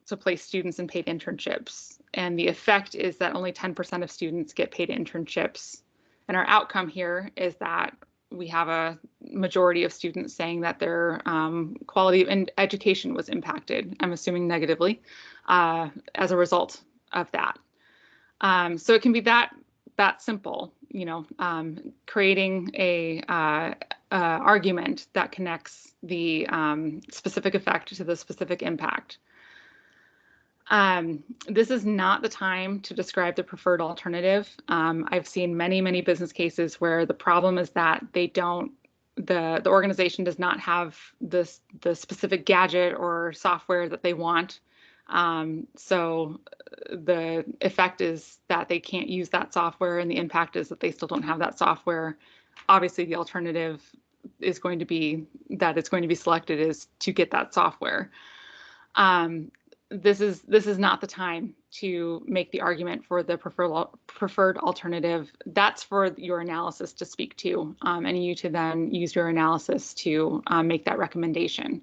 to place students in paid internships. And the effect is that only 10% of students get paid internships. And our outcome here is that we have a majority of students saying that their quality of education was impacted, I'm assuming negatively, as a result of that. So it can be that simple, creating a argument that connects the specific effect to the specific impact. This is not the time to describe the preferred alternative. I've seen many business cases where the problem is that the organization does not have the specific gadget or software that they want. So the effect is that they can't use that software, and the impact is that they still don't have that software. Obviously, the alternative is going to be that it's going to be selected is to get that software. This is not the time to make the argument for the preferred alternative. That's for your analysis to speak to, and you to then use your analysis to make that recommendation.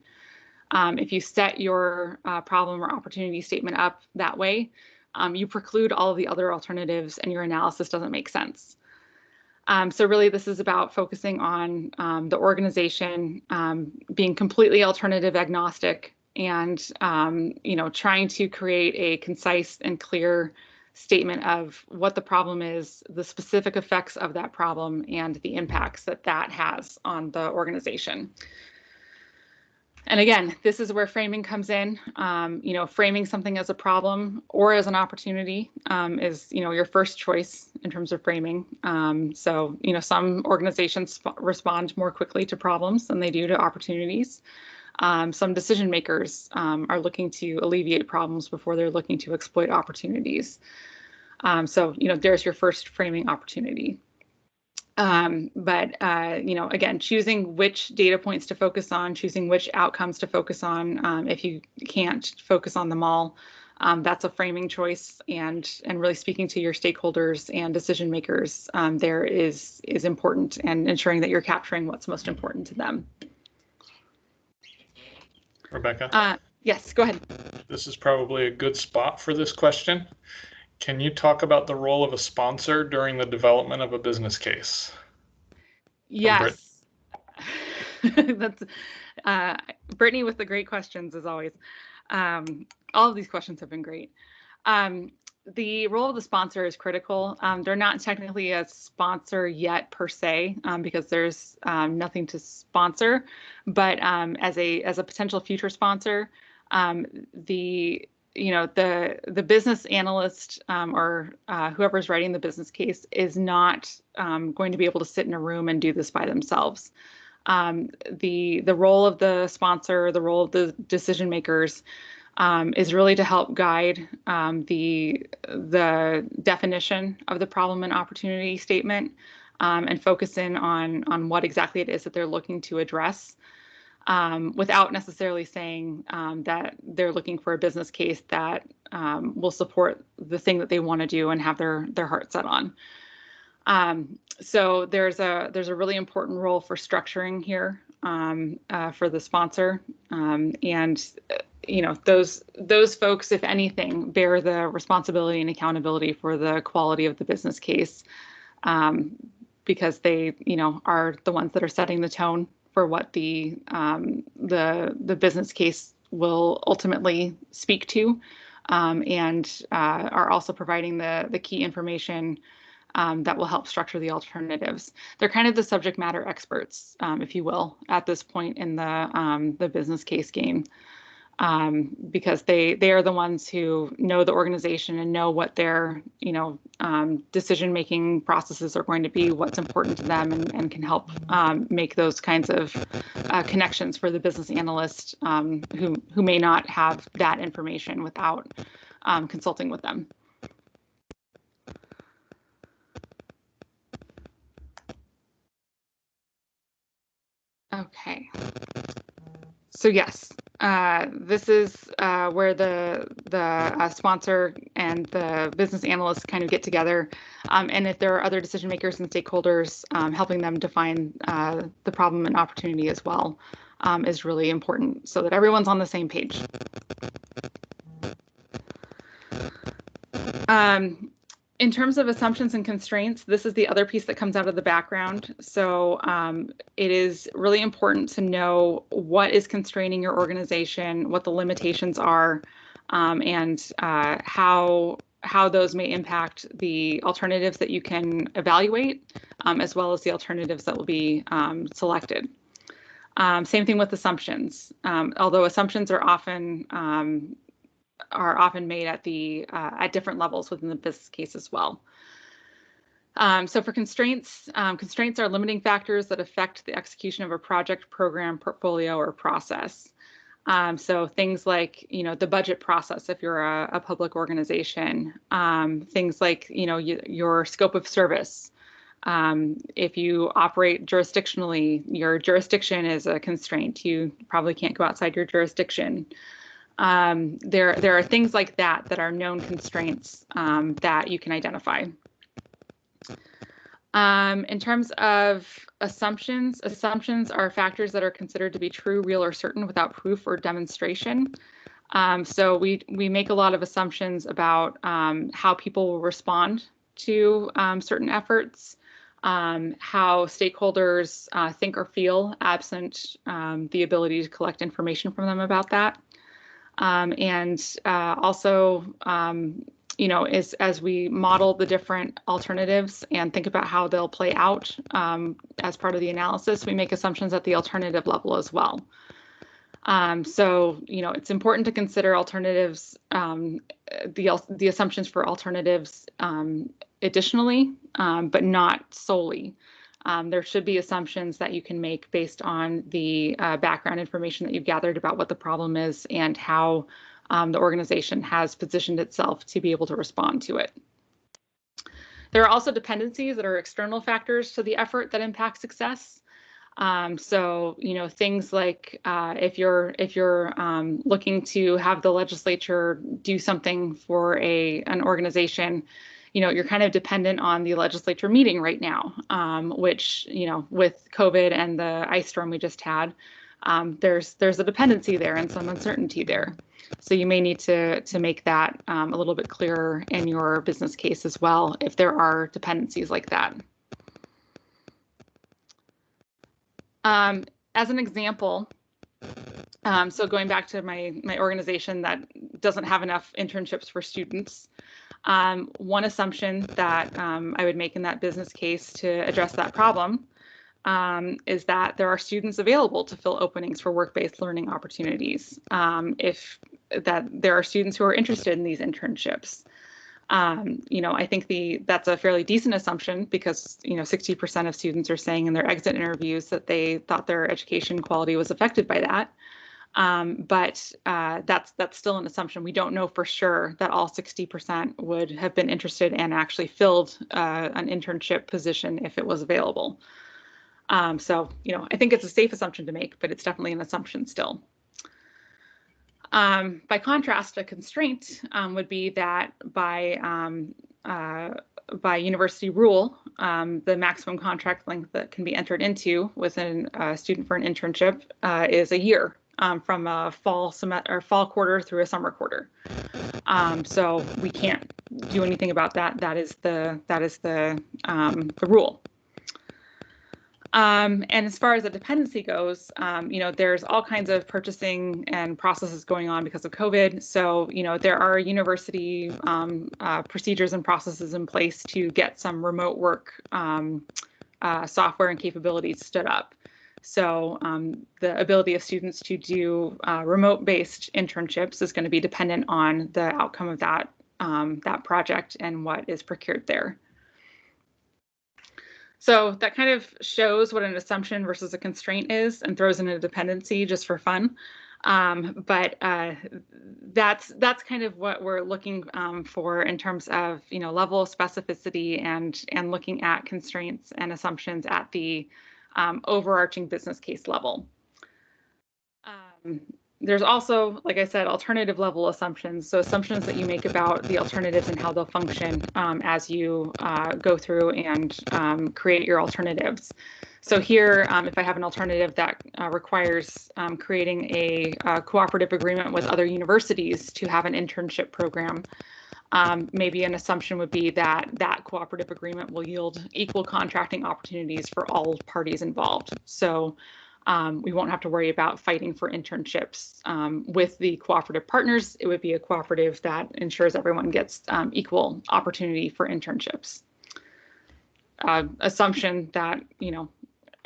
If you set your problem or opportunity statement up that way, you preclude all of the other alternatives and your analysis doesn't make sense. So really, this is about focusing on the organization being completely alternative agnostic and trying to create a concise and clear statement of what the problem is, the specific effects of that problem, and the impacts that that has on the organization. And again, this is where framing comes in. Framing something as a problem or as an opportunity is, your first choice in terms of framing. So, some organizations respond more quickly to problems than they do to opportunities. Some decision makers are looking to alleviate problems before they're looking to exploit opportunities. So, there's your first framing opportunity. Again, choosing which data points to focus on, choosing which outcomes to focus on. If you can't focus on them all, that's a framing choice, and really speaking to your stakeholders and decision makers there is important, and ensuring that you're capturing what's most important to them. Rebecca? Yes, go ahead. This is probably a good spot for this question. Can you talk about the role of a sponsor during the development of a business case? Yes. That's Brittany with the great questions, as always. All of these questions have been great. The role of the sponsor is critical. They're not technically a sponsor yet per se, because there's nothing to sponsor, but as a potential future sponsor, the business analyst or whoever's writing the business case is not going to be able to sit in a room and do this by themselves. The role of the sponsor, the role of the decision makers, is really to help guide the definition of the problem and opportunity statement, and focus in on what exactly it is that they're looking to address, without necessarily saying that they're looking for a business case that will support the thing that they want to do and have their heart set on. So there's a really important role for structuring here for the sponsor, and those folks, if anything, bear the responsibility and accountability for the quality of the business case, because they are the ones that are setting the tone for what the business case will ultimately speak to, and are also providing the key information that will help structure the alternatives. They're kind of the subject matter experts, if you will, at this point in the business case game, because they are the ones who know the organization and know what their decision-making processes are going to be, what's important to them, and can help make those kinds of connections for the business analyst who may not have that information without consulting with them. Okay. So yes, this is where the sponsor and the business analysts kind of get together, and if there are other decision makers and stakeholders, helping them define the problem and opportunity as well is really important, so that everyone's on the same page. In terms of assumptions and constraints, this is the other piece that comes out of the background. So it is really important to know what is constraining your organization, what the limitations are, and how those may impact the alternatives that you can evaluate, as well as the alternatives that will be selected. Same thing with assumptions. Although assumptions are often made at different levels within the business case as well. So for constraints, constraints are limiting factors that affect the execution of a project, program, portfolio, or process. So things like, the budget process if you're a public organization, things like, your scope of service. If you operate jurisdictionally, your jurisdiction is a constraint. You probably can't go outside your jurisdiction. There are things like that are known constraints that you can identify. In terms of assumptions are factors that are considered to be true, real, or certain without proof or demonstration. So we make a lot of assumptions about how people will respond to certain efforts, how stakeholders think or feel absent the ability to collect information from them about that. And also, as we model the different alternatives and think about how they'll play out as part of the analysis, we make assumptions at the alternative level as well. So, it's important to consider alternatives, the assumptions for alternatives additionally, but not solely. There should be assumptions that you can make based on the background information that you've gathered about what the problem is and how the organization has positioned itself to be able to respond to it. There are also dependencies that are external factors to the effort that impact success. So, things like if you're looking to have the legislature do something for an organization, you're kind of dependent on the legislature meeting right now, which, with COVID and the ice storm we just had, there's a dependency there and some uncertainty there. So you may need to make that a little bit clearer in your business case as well, if there are dependencies like that. As an example, so going back to my organization that doesn't have enough internships for students, one assumption that I would make in that business case to address that problem is that there are students available to fill openings for work-based learning opportunities. If there are students who are interested in these internships. I think that's a fairly decent assumption because 60% of students are saying in their exit interviews that they thought their education quality was affected by that. But that's still an assumption. We don't know for sure that all 60% would have been interested and actually filled an internship position if it was available. So I think it's a safe assumption to make, but it's definitely an assumption still. By contrast, a constraint would be that by university rule, the maximum contract length that can be entered into with a student for an internship is a year, from a fall quarter through a summer quarter. So we can't do anything about that. That is the rule. And as far as the dependency goes, there's all kinds of purchasing and processes going on because of COVID. So, there are university procedures and processes in place to get some remote work software and capabilities stood up. So the ability of students to do remote-based internships is going to be dependent on the outcome of that project and what is procured there. So that kind of shows what an assumption versus a constraint is and throws in a dependency just for fun. But that's kind of what we're looking for in terms of level of specificity and looking at constraints and assumptions at the overarching business case level. There's also, like I said, alternative level assumptions. So assumptions that you make about the alternatives and how they'll function as you go through and create your alternatives. So here, if I have an alternative that requires creating a cooperative agreement with other universities to have an internship program, maybe an assumption would be that that cooperative agreement will yield equal contracting opportunities for all parties involved. So we won't have to worry about fighting for internships. With the cooperative partners, it would be a cooperative that ensures everyone gets equal opportunity for internships. Assumption that,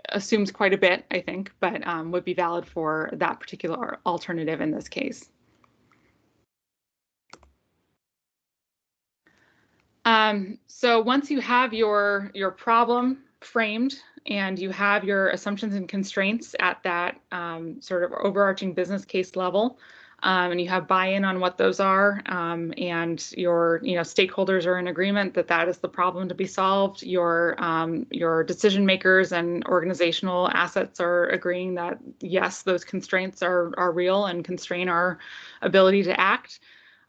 assumes quite a bit, I think, but would be valid for that particular alternative in this case. So once you have your problem framed and you have your assumptions and constraints at that sort of overarching business case level, and you have buy-in on what those are, and your stakeholders are in agreement that that is the problem to be solved. Your decision makers and organizational assets are agreeing that yes, those constraints are real and constrain our ability to act.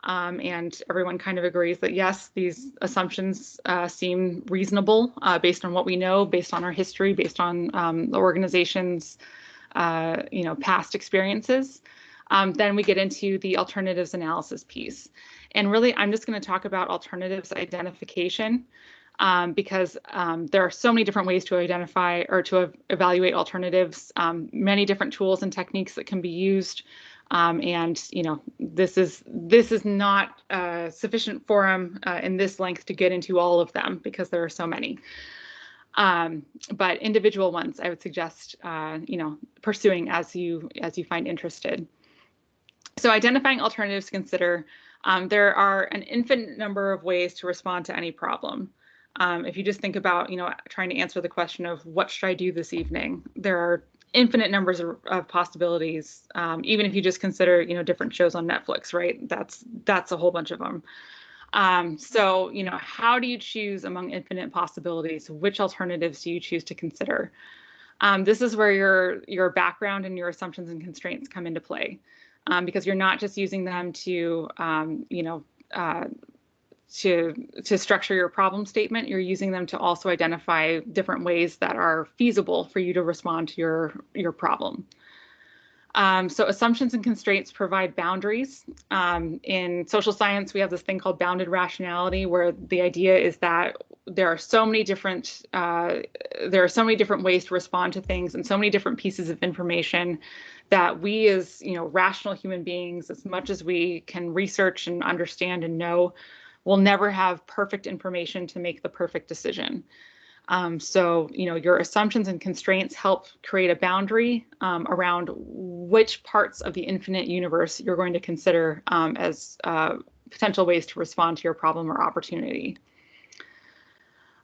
And everyone kind of agrees that yes, these assumptions seem reasonable based on what we know, based on our history, based on the organization's past experiences. Then we get into the alternatives analysis piece. And really, I'm just going to talk about alternatives identification because there are so many different ways to identify or to evaluate alternatives, many different tools and techniques that can be used. And this is not sufficient forum in this length to get into all of them because there are so many. But individual ones, I would suggest pursuing as you find interested. So identifying alternatives to consider, there are an infinite number of ways to respond to any problem. If you just think about, trying to answer the question of what should I do this evening, there are infinite numbers of possibilities. Even if you just consider, different shows on Netflix, right? That's a whole bunch of them. So, how do you choose among infinite possibilities? Which alternatives do you choose to consider? This is where your background and your assumptions and constraints come into play. Because you're not just using them to structure your problem statement, you're using them to also identify different ways that are feasible for you to respond to your problem. So assumptions and constraints provide boundaries. In social science, we have this thing called bounded rationality, where the idea is that there are so many different ways to respond to things and so many different pieces of information that we as rational human beings, as much as we can research and understand and know, will never have perfect information to make the perfect decision. So your assumptions and constraints help create a boundary around which parts of the infinite universe you're going to consider as potential ways to respond to your problem or opportunity.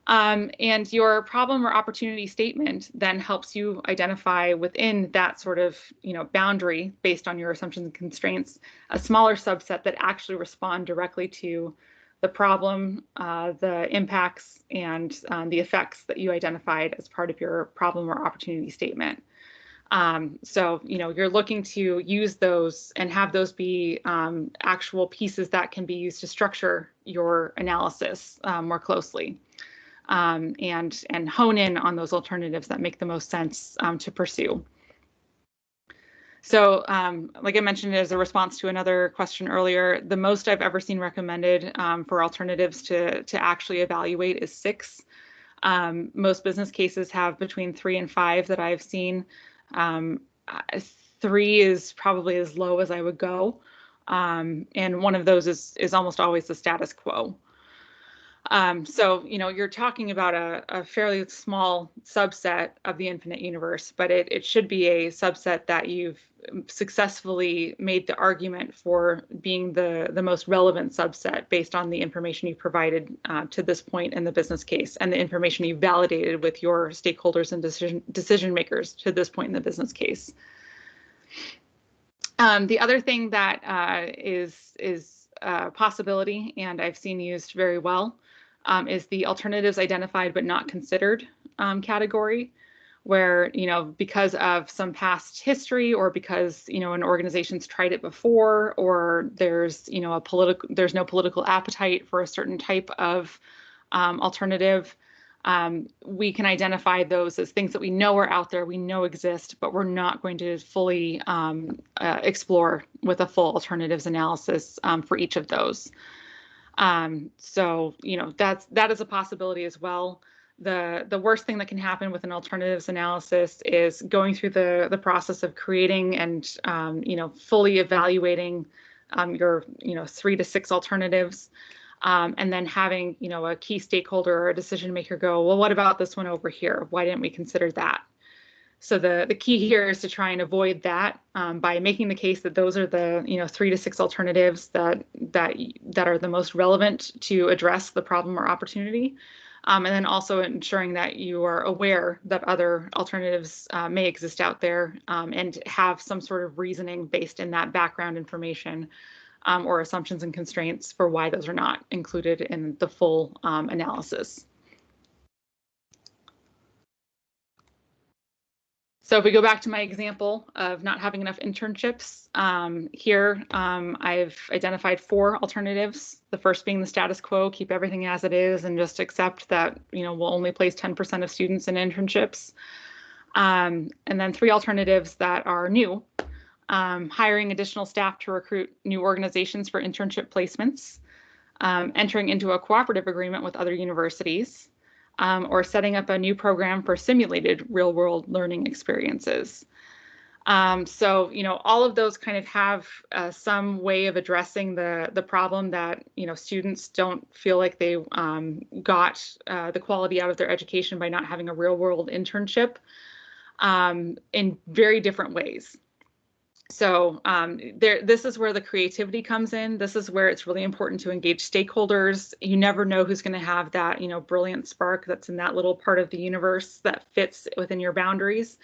And your problem or opportunity statement then helps you identify within that sort of boundary based on your assumptions and constraints, a smaller subset that actually respond directly to the problem, the impacts, and the effects that you identified as part of your problem or opportunity statement. So you're looking to use those and have those be actual pieces that can be used to structure your analysis more closely. And hone in on those alternatives that make the most sense to pursue. So like I mentioned as a response to another question earlier, the most I've ever seen recommended for alternatives to actually evaluate is 6. Most business cases have between 3 and 5 that I've seen. 3 is probably as low as I would go. And one of those is almost always the status quo. So, you're talking about a fairly small subset of the infinite universe, but it should be a subset that you've successfully made the argument for being the most relevant subset based on the information you've provided to this point in the business case and the information you've validated with your stakeholders and decision makers to this point in the business case. The other thing that is a possibility, and I've seen used very well, is the alternatives identified but not considered category, where because of some past history or because an organization's tried it before, or there's no political appetite for a certain type of alternative, we can identify those as things that we know are out there, we know exist, but we're not going to fully explore with a full alternatives analysis for each of those. So, that is a possibility as well. The worst thing that can happen with an alternatives analysis is going through the process of creating and fully evaluating your 3 to 6 alternatives, and then having a key stakeholder or a decision maker go, well, what about this one over here? Why didn't we consider that? So the key here is to try and avoid that by making the case that those are the 3 to 6 alternatives that are the most relevant to address the problem or opportunity, and then also ensuring that you are aware that other alternatives may exist out there, and have some sort of reasoning based in that background information, or assumptions and constraints for why those are not included in the full analysis. So if we go back to my example of not having enough internships, here I've identified 4 alternatives. The first being the status quo, keep everything as it is and just accept that we'll only place 10% of students in internships. And then 3 alternatives that are new, hiring additional staff to recruit new organizations for internship placements, entering into a cooperative agreement with other universities, or setting up a new program for simulated real-world learning experiences. So, all of those kind of have some way of addressing the problem that, students don't feel like they got the quality out of their education by not having a real-world internship, in very different ways. So this is where the creativity comes in. This is where it's really important to engage stakeholders. You never know who's going to have that, brilliant spark that's in that little part of the universe that fits within your boundaries,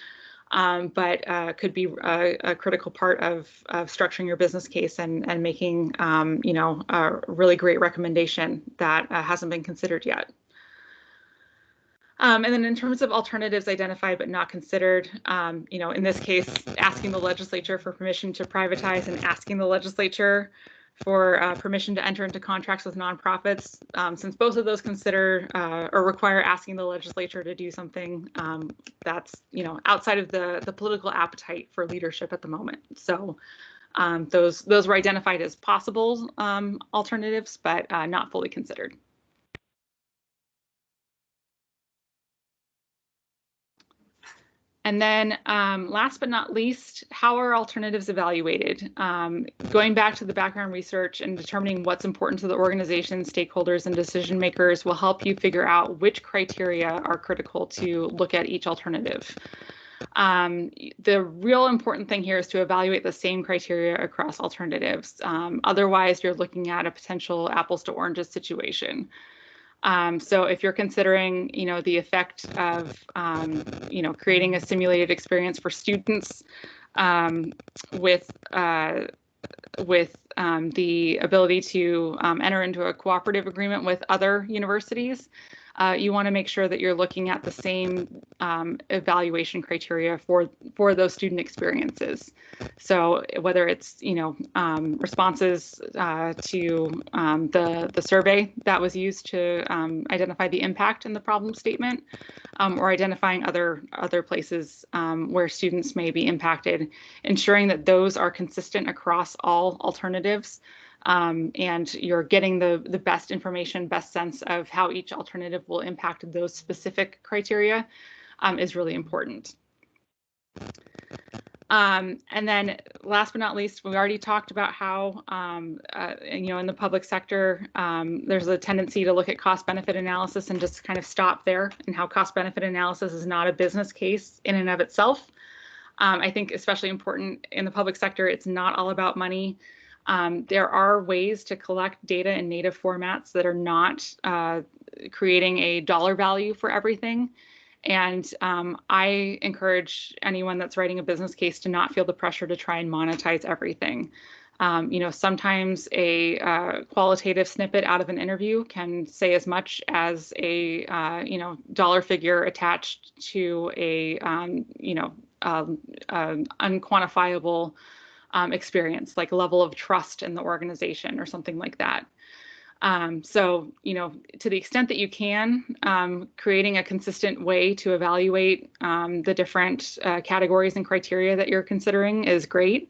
but could be a critical part of structuring your business case and making, a really great recommendation that hasn't been considered yet. And then in terms of alternatives identified but not considered, in this case, asking the legislature for permission to privatize and asking the legislature for permission to enter into contracts with nonprofits, since both of those consider or require asking the legislature to do something that's outside of the political appetite for leadership at the moment. So those were identified as possible alternatives, but not fully considered. And then last but not least, how are alternatives evaluated? Going back to the background research and determining what's important to the organization, stakeholders, and decision makers will help you figure out which criteria are critical to look at each alternative. The real important thing here is to evaluate the same criteria across alternatives. Otherwise, you're looking at a potential apples to oranges situation. So if you're considering, the effect of, creating a simulated experience for students with the ability to enter into a cooperative agreement with other universities, you want to make sure that you're looking at the same evaluation criteria for those student experiences. So whether it's responses to the survey that was used to identify the impact in the problem statement, or identifying other places where students may be impacted, ensuring that those are consistent across all alternatives. And you're getting the best information, best sense of how each alternative will impact those specific criteria is really important. And then last but not least, we already talked about how, in the public sector, there's a tendency to look at cost-benefit analysis and just kind of stop there, and how cost-benefit analysis is not a business case in and of itself. I think especially important in the public sector, it's not all about money. There are ways to collect data in native formats that are not creating a dollar value for everything. And I encourage anyone that's writing a business case to not feel the pressure to try and monetize everything. Sometimes a qualitative snippet out of an interview can say as much as a dollar figure attached to a unquantifiable experience, like a level of trust in the organization or something like that. So, to the extent that you can, creating a consistent way to evaluate the different categories and criteria that you're considering is great.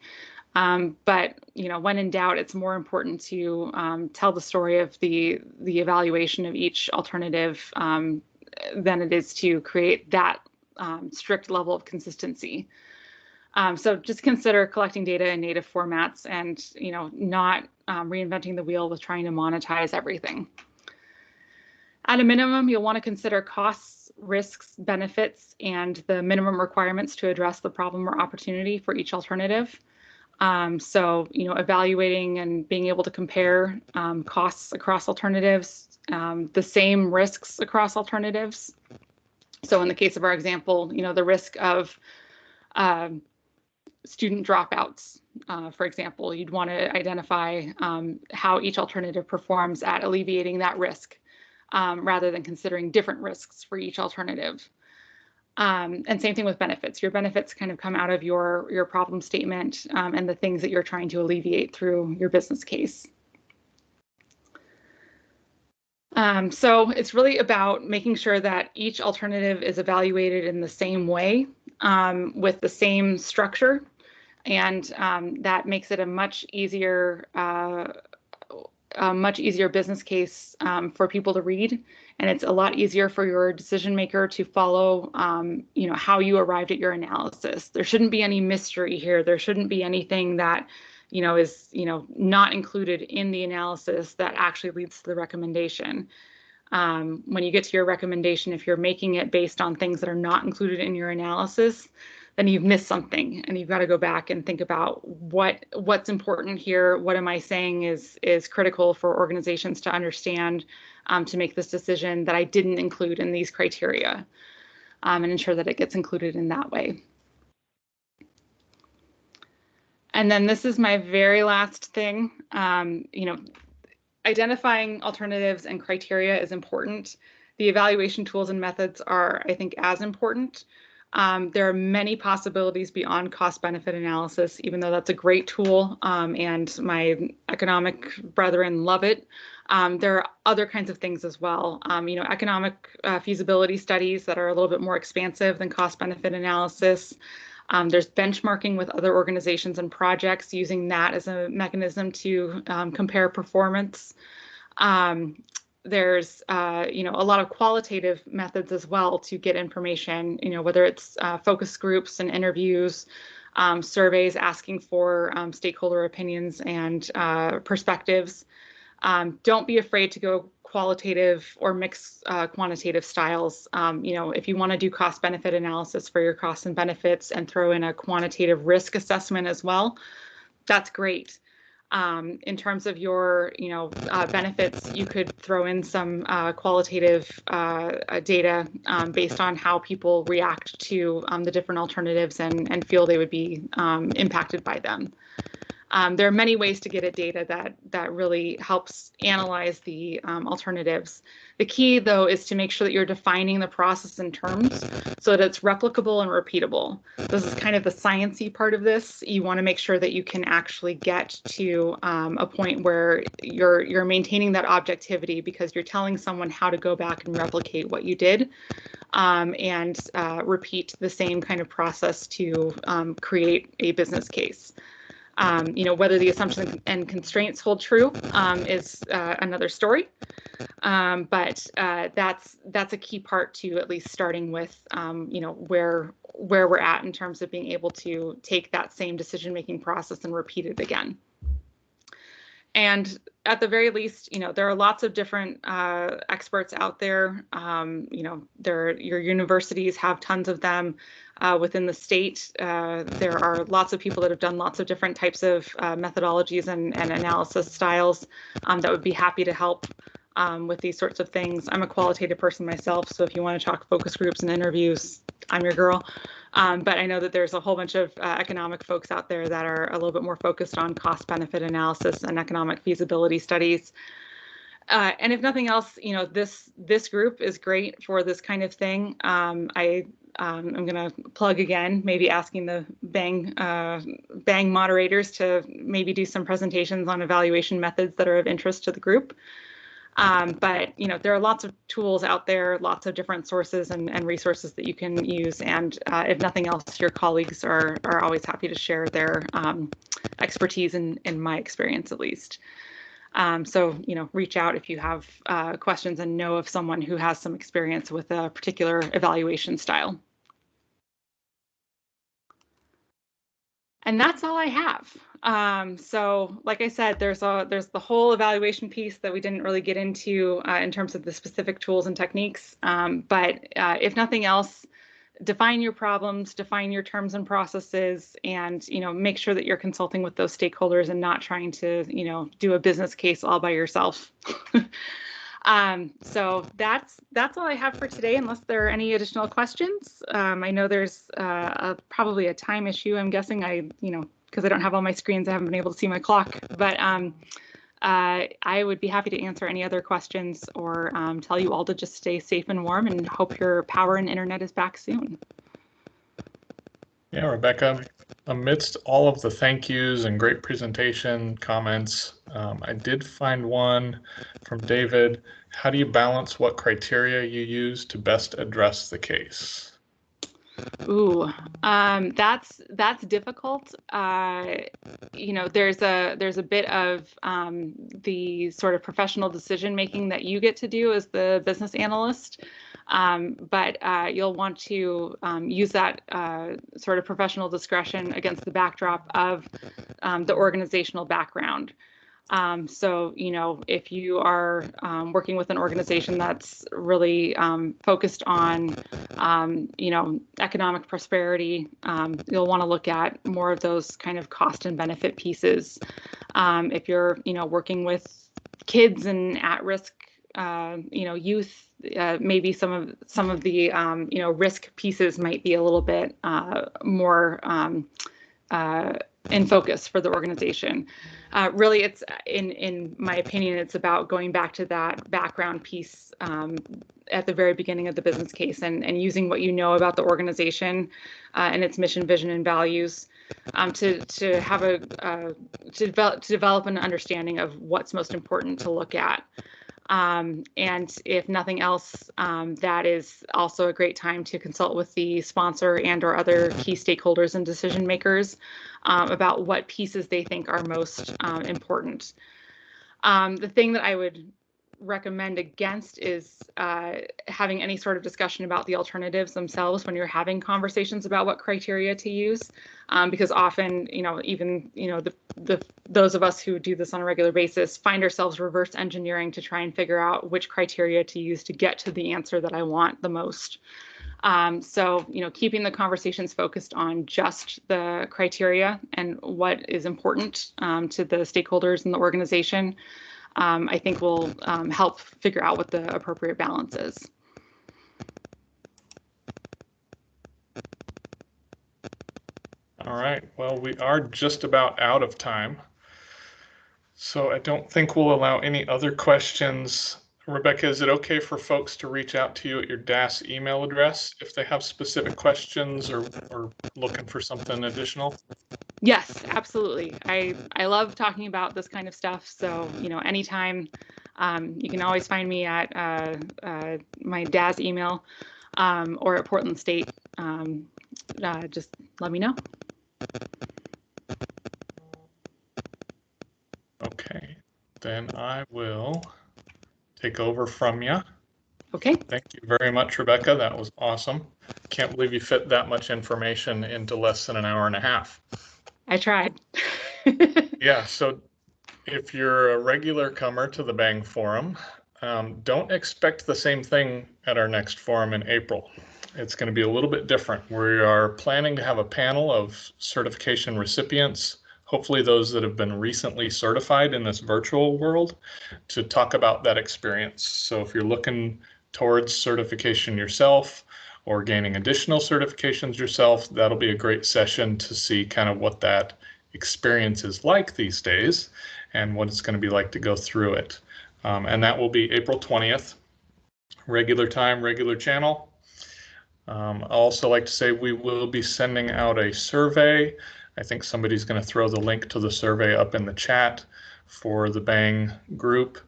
But when in doubt, it's more important to tell the story of the evaluation of each alternative than it is to create that strict level of consistency. So just consider collecting data in native formats and not reinventing the wheel with trying to monetize everything. At a minimum, you'll want to consider costs, risks, benefits, and the minimum requirements to address the problem or opportunity for each alternative. So, evaluating and being able to compare costs across alternatives, the same risks across alternatives. So in the case of our example, the risk of student dropouts, for example, you'd want to identify how each alternative performs at alleviating that risk, rather than considering different risks for each alternative. And same thing with benefits. Your benefits kind of come out of your problem statement and the things that you're trying to alleviate through your business case. So it's really about making sure that each alternative is evaluated in the same way, with the same structure, and that makes it a much easier business case for people to read, and it's a lot easier for your decision maker to follow how you arrived at your analysis. There shouldn't be any mystery here. There shouldn't be anything that is not included in the analysis that actually leads to the recommendation. When you get to your recommendation, if you're making it based on things that are not included in your analysis, then you've missed something, and you've got to go back and think about what's important here. What am I saying is critical for organizations to understand to make this decision that I didn't include in these criteria, and ensure that it gets included in that way. And then this is my very last thing. Identifying alternatives and criteria is important. The evaluation tools and methods are, I think, as important. There are many possibilities beyond cost-benefit analysis, even though that's a great tool, and my economic brethren love it. There are other kinds of things as well. Economic feasibility studies that are a little bit more expansive than cost-benefit analysis. There's benchmarking with other organizations and projects, using that as a mechanism to compare performance. There's a lot of qualitative methods as well to get information, whether it's focus groups and interviews, surveys asking for stakeholder opinions and perspectives. Don't be afraid to go qualitative or mix quantitative styles. If you want to do cost benefit analysis for your costs and benefits and throw in a quantitative risk assessment as well, that's great. In terms of your benefits, you could throw in some qualitative data based on how people react to the different alternatives and feel they would be impacted by them. There are many ways to get at data that really helps analyze the alternatives. The key, though, is to make sure that you're defining the process in terms so that it's replicable and repeatable. This is kind of the sciencey part of this. You want to make sure that you can actually get to a point where you're maintaining that objectivity, because you're telling someone how to go back and replicate what you did, and repeat the same kind of process to create a business case. Whether the assumptions and constraints hold true is another story, but that's a key part to at least starting with, where we're at in terms of being able to take that same decision-making process and repeat it again. And at the very least, there are lots of different experts out there. Your universities have tons of them. Within the state, there are lots of people that have done lots of different types of methodologies and analysis styles that would be happy to help with these sorts of things. I'm a qualitative person myself, so if you want to talk focus groups and interviews, I'm your girl. But I know that there's a whole bunch of economic folks out there that are a little bit more focused on cost-benefit analysis and economic feasibility studies. And if nothing else, this group is great for this kind of thing. I'm going to plug again, maybe asking the Bang moderators to maybe do some presentations on evaluation methods that are of interest to the group. But there are lots of tools out there, lots of different sources and resources that you can use. And if nothing else, your colleagues are always happy to share their expertise in my experience, at least. So, reach out if you have questions and know of someone who has some experience with a particular evaluation style. And that's all I have. So like I said, there's the whole evaluation piece that we didn't really get into in terms of the specific tools and techniques. But if nothing else, define your problems, define your terms and processes, and make sure that you're consulting with those stakeholders and not trying to do a business case all by yourself. So that's all I have for today, unless there are any additional questions. I know there's probably a time issue. I'm guessing because I don't have all my screens, I haven't been able to see my clock. But I would be happy to answer any other questions or tell you all to just stay safe and warm and hope your power and internet is back soon. Yeah, Rebecca, amidst all of the thank yous and great presentation comments, I did find one from David. How do you balance what criteria you use to best address the case? Ooh, that's difficult. There's a bit of the sort of professional decision making that you get to do as the business analyst. But you'll want to use that sort of professional discretion against the backdrop of the organizational background. So, if you are working with an organization that's really focused on, economic prosperity, you'll want to look at more of those kind of cost and benefit pieces. If you're, working with kids and at-risk, youth, maybe some of the, risk pieces might be a little bit more in focus for the organization. Really, it's in my opinion, it's about going back to that background piece at the very beginning of the business case and using what you know about the organization and its mission, vision, and values to have to develop an understanding of what's most important to look at. And if nothing else, that is also a great time to consult with the sponsor and or other key stakeholders and decision makers about what pieces they think are most important. The thing that I would recommend against is having any sort of discussion about the alternatives themselves when you're having conversations about what criteria to use, because often, even those of us who do this on a regular basis find ourselves reverse engineering to try and figure out which criteria to use to get to the answer that I want the most. So, keeping the conversations focused on just the criteria and what is important to the stakeholders in the organization, I think will help figure out what the appropriate balance is. All right, well, we are just about out of time. So I don't think we'll allow any other questions. Rebecca, is it okay for folks to reach out to you at your DAS email address if they have specific questions or looking for something additional? Yes, absolutely. I love talking about this kind of stuff. So, anytime, you can always find me at my DAS email or at Portland State. Just let me know. Okay, then I will take over from you. Okay. Thank you very much, Rebecca. That was awesome. Can't believe you fit that much information into less than an hour and a half. I tried. Yeah, so if you're a regular comer to the Bang Forum, don't expect the same thing at our next forum in April. It's going to be a little bit different. We are planning to have a panel of certification recipients, hopefully those that have been recently certified in this virtual world, to talk about that experience. So if you're looking towards certification yourself or gaining additional certifications yourself, that'll be a great session to see kind of what that experience is like these days and what it's going to be like to go through it. And that will be April 20th, regular time, regular channel. I'd also like to say we will be sending out a survey. I think somebody's going to throw the link to the survey up in the chat for the Bang group.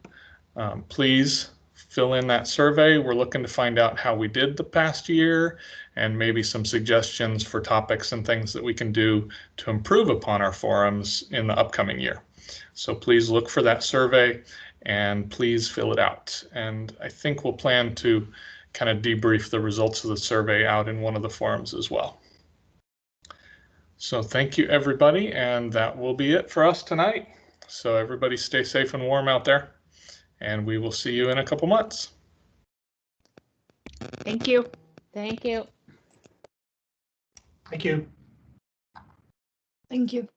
Please fill in that survey. We're looking to find out how we did the past year and maybe some suggestions for topics and things that we can do to improve upon our forums in the upcoming year. So please look for that survey and please fill it out. And I think we'll plan to kind of debrief the results of the survey out in one of the forums as well. So thank you, everybody, and that will be it for us tonight. So everybody stay safe and warm out there, and we will see you in a couple months. Thank you. Thank you. Thank you. Thank you.